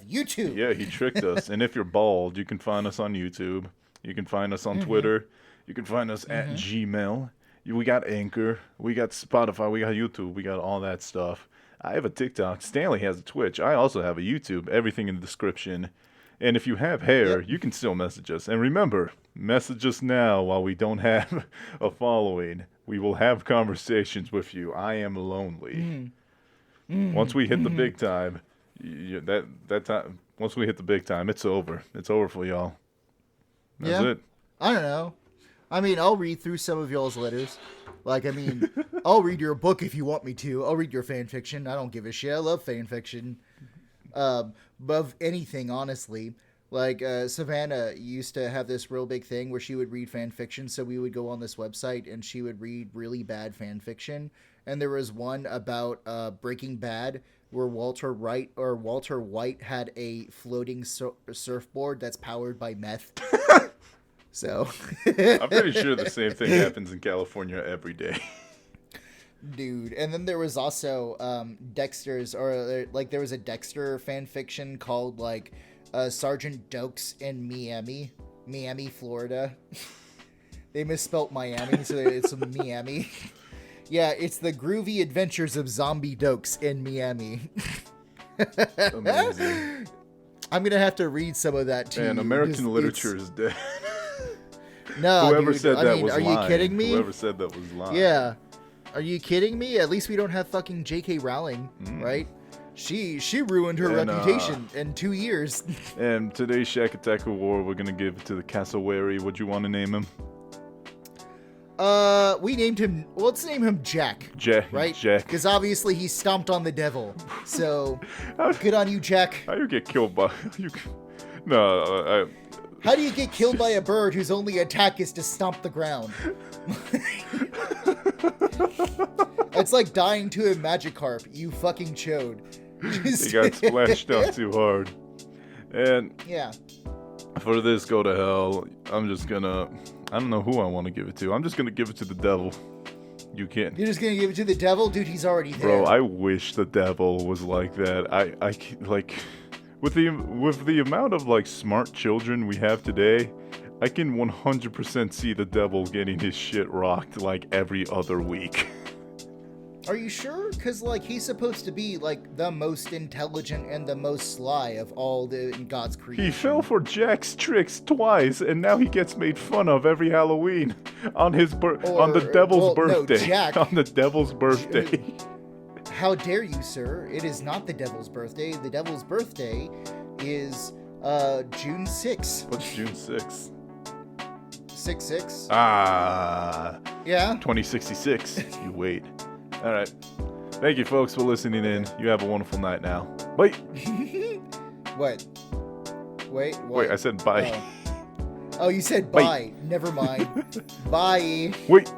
YouTube. Yeah, he tricked us. And if you're bald, you can find us on YouTube. You can find us on Twitter. You can find us at Gmail. We got Anchor. We got Spotify. We got YouTube. We got all that stuff. I have a TikTok. Stanley has a Twitch. I also have a YouTube. Everything in the description. And if you have hair, you can still message us. And remember, message us now while we don't have a following. We will have conversations with you. I am lonely. Once we hit the big time, that time. Once we hit the big time, it's over. It's over for y'all. That's it. I don't know. I mean, I'll read through some of y'all's letters. Like, I mean, I'll read your book if you want me to. I'll read your fan fiction. I don't give a shit. I love fan fiction. Above anything, honestly. Like, Savannah used to have this real big thing where she would read fan fiction, so we would go on this website and she would read really bad fan fiction. And there was one about Breaking Bad where Walter White had a floating surfboard that's powered by meth. So I'm pretty sure the same thing happens in California every day. Dude, and then there was also Dexter's, or like there was a Dexter fan fiction called like Sergeant Dokes in Miami, Florida. They misspelt Miami, so it's Miami. Yeah, it's the groovy adventures of Zombie Dokes in Miami. Amazing. I'm gonna have to read some of that too. And American literature is dead. No, Whoever dude, said that was are lying. you kidding me? Whoever said that was lying. Yeah. Are you kidding me? At least we don't have fucking J.K. Rowling, right? She ruined her reputation in 2 years. And today's Shack Attack Award, we're gonna give it to the Cassowary. What you want to name him? We named him. Well, let's name him Jack. Right? Jack. Because obviously he stomped on the devil. So good on you, Jack. How you get killed by? No. How do you get killed by a bird whose only attack is to stomp the ground? It's like dying to a Magikarp. You fucking chode. He got splashed out too hard. And yeah. For this go to hell, I'm just gonna. I don't know who I want to give it to. I'm just gonna give it to the devil. You can't. You're just gonna give it to the devil, dude. He's already there. Bro, I wish the devil was like that. I like. With the amount of like smart children we have today, I can 100% see the devil getting his shit rocked like every other week. Are you sure? Because like he's supposed to be like the most intelligent and the most sly of all the God's creation. He fell for Jack's tricks twice, and now he gets made fun of every Halloween on the devil's birthday. No, Jack. On the devil's birthday. How dare you, sir? It is not the devil's birthday. The devil's birthday is June 6th. What's June 6th? 6/6? Yeah. 2066. You wait. All right. Thank you, folks, for listening in. You have a wonderful night now. Bye. What? Wait, what? Wait, I said bye. Oh, you said bye. Never mind. Bye. Wait.